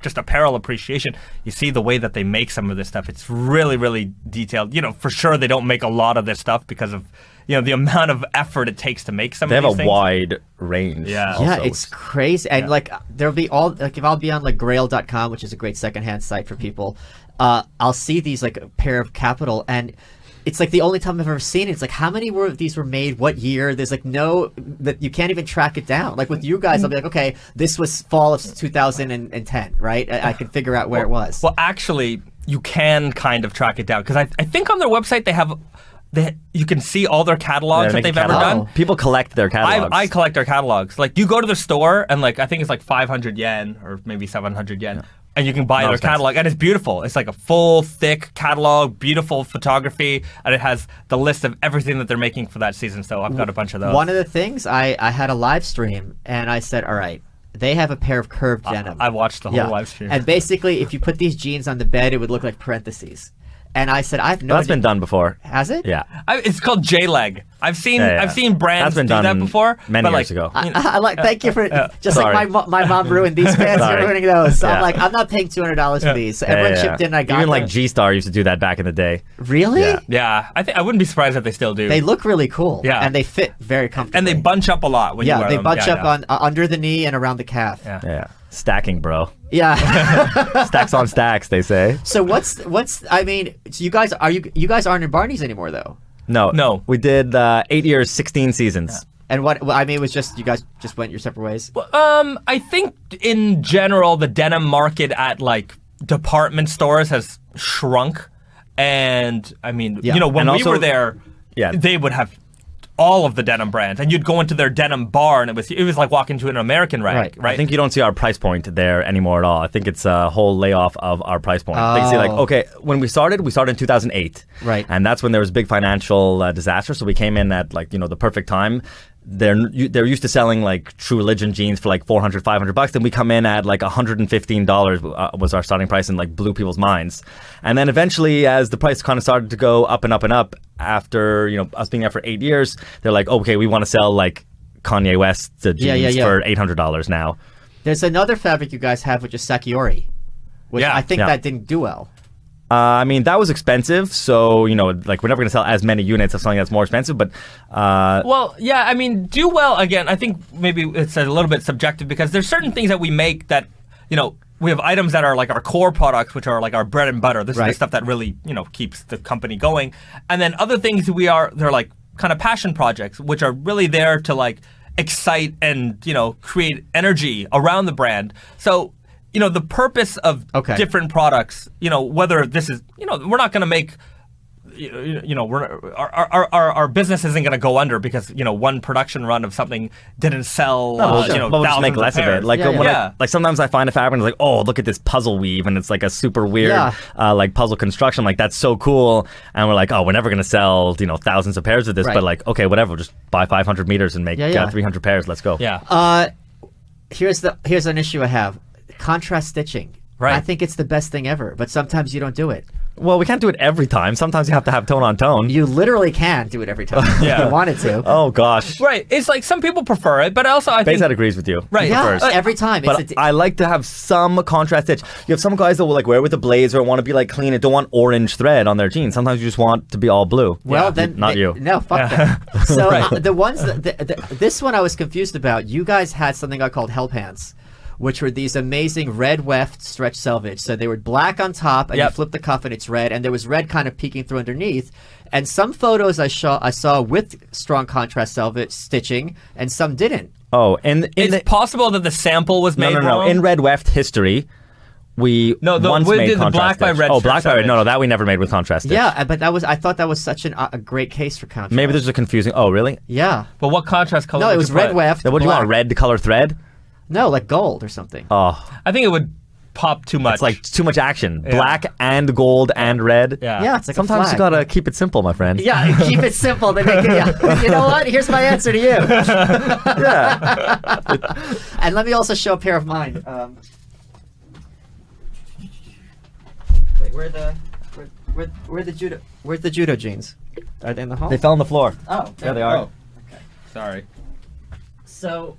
just apparel appreciation, you see the way that they make some of this stuff. It's really, really detailed. For sure they don't make a lot of this stuff because of the amount of effort it takes to make some of these things. They have a wide range. Yeah, it's crazy. And like there'll be if I'll be on like grail.com, which is a great secondhand site for people, I'll see these like a pair of Capital, and it's like the only time I've ever seen it. It's like, how many of these were made? What year? There's like that you can't even track it down. Like with you guys, I'll be like, okay, this was fall of 2010, right? I can figure out where it was. Well, actually, you can kind of track it down because I think on their website they have. You can see all their catalogs that they've ever done. People collect their catalogs. I collect their catalogs. Like you go to the store and like I think it's like 500 yen or maybe 700 yen. Yeah. And you can buy their catalog, and it's beautiful. It's like a full, thick catalog, beautiful photography, and it has the list of everything that they're making for that season. So I've got a bunch of those. One of the things, I had a live stream, and I said, all right, they have a pair of curved denim. I watched the whole live stream. And basically, if you put these jeans on the bed, it would look like parentheses. And I said, I've no idea. That's been done before. Has it? Yeah. It's called J-leg. I've seen brands do that before. Many years ago. I like. Thank you for just like my mom ruined these pants. You're ruining those. So I'm like, I'm not paying $200 for these. So everyone chipped in. I got even like G-Star used to do that back in the day. Really? Yeah. I wouldn't be surprised if they still do. They look really cool. Yeah. And they fit very comfortably. And they bunch up a lot when you wear them. They bunch up on under the knee and around the calf. Yeah. Stacking, bro. Yeah. Stacks on stacks, they say. So what's I mean, so you guys aren't in Barney's anymore though? No. We did 8 years, 16 seasons. Yeah. And it was just you guys just went your separate ways? Well, I think in general the denim market at like department stores has shrunk, and I mean, when we were there, they would have all of the denim brands, and you'd go into their denim bar, and it was like walking to an American rag, right? I think you don't see our price point there anymore at all. I think it's a whole layoff of our price point. Oh. They see like, okay, when we started in 2008, right? And that's when there was a big financial disaster. So we came in at like the perfect time. They're used to selling like True Religion jeans for like $400, $500, and we come in at like $115 was our starting price, and like blew people's minds. And then eventually, as the price kind of started to go up and up and up, after us being there for 8 years, they're like, okay, we want to sell like Kanye West jeans for $800 now. There's another fabric you guys have, which is Sakiori, which I think that didn't do well. I mean, that was expensive, so, like, we're never going to sell as many units of something that's more expensive, but... Well, yeah, I mean, do well, again, I think maybe it's a little bit subjective, because there's certain things that we make that, we have items that are like our core products, which are like our bread and butter. This is the stuff that really, keeps the company going. And then other things they're like kind of passion projects, which are really there to like excite and, create energy around the brand. So... the purpose of different products, whether this is, we're not going to make, our business isn't going to go under because, one production run of something didn't sell, but we'll just make less of it. Like, like sometimes I find a fabric and it's like, oh, look at this puzzle weave, and it's like a super weird, like puzzle construction. Like, that's so cool. And we're like, oh, we're never going to sell, thousands of pairs of this. But like, okay, whatever, we'll just buy 500 meters and make 300 pairs. Let's go. Yeah. Here's an issue I have. Contrast stitching. Right. I think it's the best thing ever, but sometimes you don't do it. Well, we can't do it every time. Sometimes you have to have tone on tone. You literally can do it every time if you wanted to. Oh, gosh. Right. It's like some people prefer it, but also I think... Bahzad agrees with you. Right. Yeah, every time. But I like to have some contrast stitch. You have some guys that will like wear with a blazer and want to be like clean and don't want orange thread on their jeans. Sometimes you just want to be all blue. Well, then... Not you. No, fuck them. So the ones... this one I was confused about. You guys had something I called hell pants, which were these amazing red weft stretch selvage. So they were black on top, and you flip the cuff and it's red, and there was red kind of peeking through underneath. And some photos I saw with strong contrast selvage stitching, and some didn't. Oh, and it's possible that the sample was made No. In red weft history, we once made the black by red. Oh, black by red. No, that we never made with contrast stitch. Yeah, but I thought that was such a great case for contrast. Maybe there's a confusing... Oh, really? Yeah. But what contrast color? No, it was red weft. What do you want? Red color thread? No, like gold or something. Oh. I think it would pop too much. It's like too much action. Yeah. Black and gold and red. Yeah, it's like sometimes you gotta keep it simple, my friend. Yeah, keep it simple. They make it, you know what? Here's my answer to you. Yeah. And let me also show a pair of mine. Wait, where's the judo jeans? Are they in the hall? They fell on the floor. Oh, there they are. Oh. Okay. Sorry. So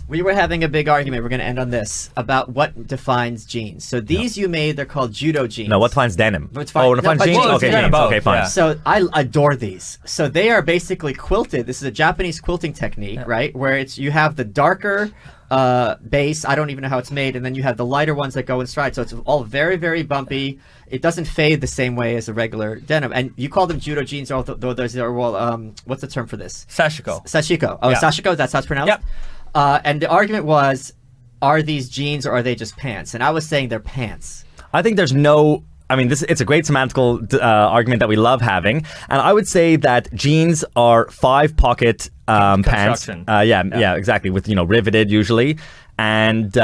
we were having a big argument. We're going to end on this about what defines jeans. So these you made, they're called judo jeans. No, what defines denim? Defines jeans? Okay, jeans. Okay, fine. Yeah. So I adore these. So they are basically quilted. This is a Japanese quilting technique, right? Where you have the darker base. I don't even know how it's made, and then you have the lighter ones that go in stride. So it's all very, very bumpy. It doesn't fade the same way as a regular denim. And you call them judo jeans, although there's what's the term for this? Sashiko. Sashiko. Oh, Sashiko. That's how it's pronounced. Yep. And the argument was, are these jeans or are they just pants? And I was saying they're pants. I think there's no... I mean, it's a great semantical argument that we love having. And I would say that jeans are 5-pocket pants. Yeah, exactly. With, riveted usually. And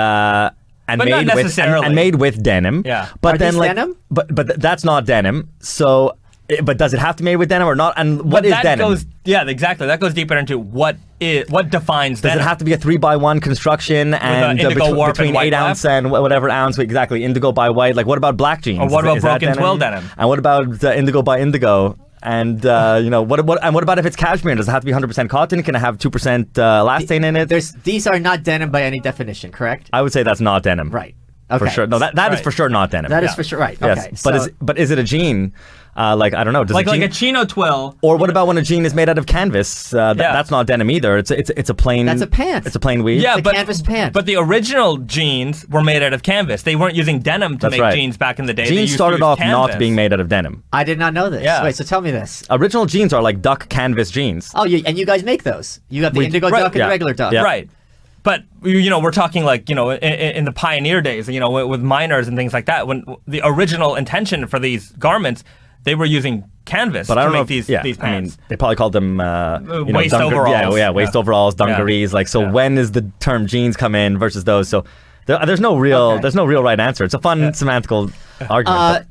made with denim. Yeah. But are then these denim? But that's not denim. So... But does it have to be made with denim or not? And what is denim? Exactly. That goes deeper into what defines denim. Does it have to be a 3x1 construction and between 8 ounce and whatever ounce? Exactly. Indigo by white. Like, what about black jeans? Or what about broken twill denim? And what about indigo by indigo? And what about if it's cashmere? Does it have to be 100% cotton? Can it have 2% elastane in it? These are not denim by any definition, correct? I would say that's not denim. Right. Okay. For sure. No, that is for sure not denim. That is for sure right. Yes. Okay. But is it a jean? Like, I don't know. Like a chino twill. Or what about when a jean is made out of canvas? That's not denim either. It's a plain... That's a pant. It's a plain weave. Yeah, it's a canvas pant. But the original jeans were made out of canvas. They weren't using denim to make jeans back in the day. Jeans started off not being made out of denim. I did not know this. Yeah. Wait, so tell me this. Original jeans are like duck canvas jeans. Oh, and you guys make those. You have the indigo duck and the regular duck. Yeah. Right. But, we're talking like, in the pioneer days, with miners and things like that, when the original intention for these garments, they were using canvas but I don't to know make these pants. I mean, they probably called them waist overalls. Waist overalls, dungarees. Like, so when does the term jeans come in versus those? So there's no real right answer. It's a fun semantical argument.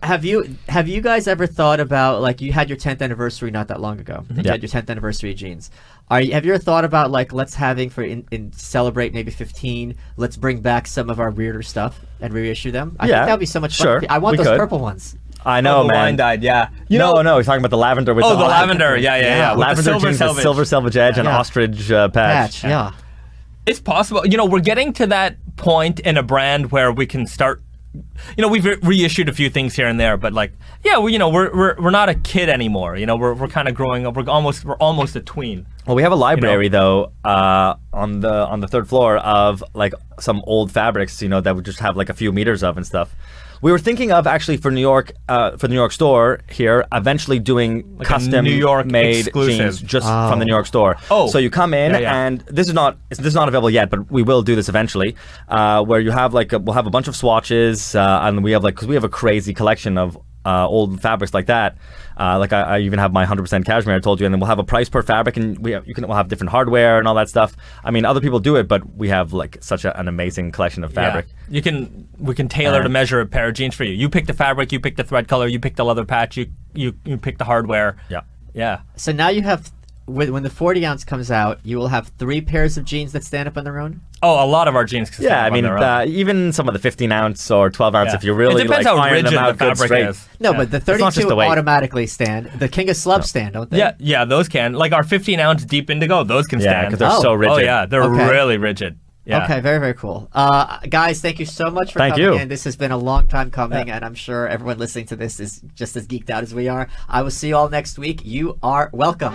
Have you guys ever thought about, like, you had your 10th anniversary not that long ago? You had your 10th anniversary jeans. Have you ever thought about, like, let's celebrate maybe 15, let's bring back some of our weirder stuff and reissue them? I think that would be so much fun. Sure, I want those purple ones. I know, the man. wine dyed, yeah. No, he's talking about the lavender with the lavender, yeah. Lavender jeans with silver selvage edge and ostrich patch. Yeah. It's possible. We're getting to that point in a brand where we can start we've reissued a few things here and there, but like, yeah, we're not a kid anymore. We're kind of growing up. We're almost a tween. Well, we have a library though on the third floor of like some old fabrics, that we just have like a few meters of and stuff. We were thinking of actually for the New York store here, eventually doing like custom New York made exclusive. jeans just from the New York store. Oh, so you come in and this is not available yet, but we will do this eventually. Where you have we'll have a bunch of swatches, and we have because we have a crazy collection of old fabrics like that. I even have my 100% cashmere I told you, and then we'll have a price per fabric, and we'll have different hardware and all that stuff. I mean, other people do it, but we have like such an amazing collection of fabric. Yeah. We can tailor to measure a pair of jeans for you. You pick the fabric, you pick the thread color, you pick the leather patch, you pick the hardware. Yeah. So now you have, when the 40 ounce comes out, you will have 3 pairs of jeans that stand up on their own? Oh, a lot of our jeans can stand up on their own. Even some of the 15 ounce or 12 ounce, if you really it depends how iron rigid them out the fabric straight. is. No, but the 32 the weight. automatically stand. The King of Slub stand, don't they? Yeah, those can. Like our 15 ounce Deep Indigo, those can Yeah, stand. because they're so rigid. Oh yeah, they're really rigid. Yeah. Okay, very, very cool. Guys, thank you so much for coming in. This has been a long time coming, and I'm sure everyone listening to this is just as geeked out as we are. I will see you all next week. You are welcome.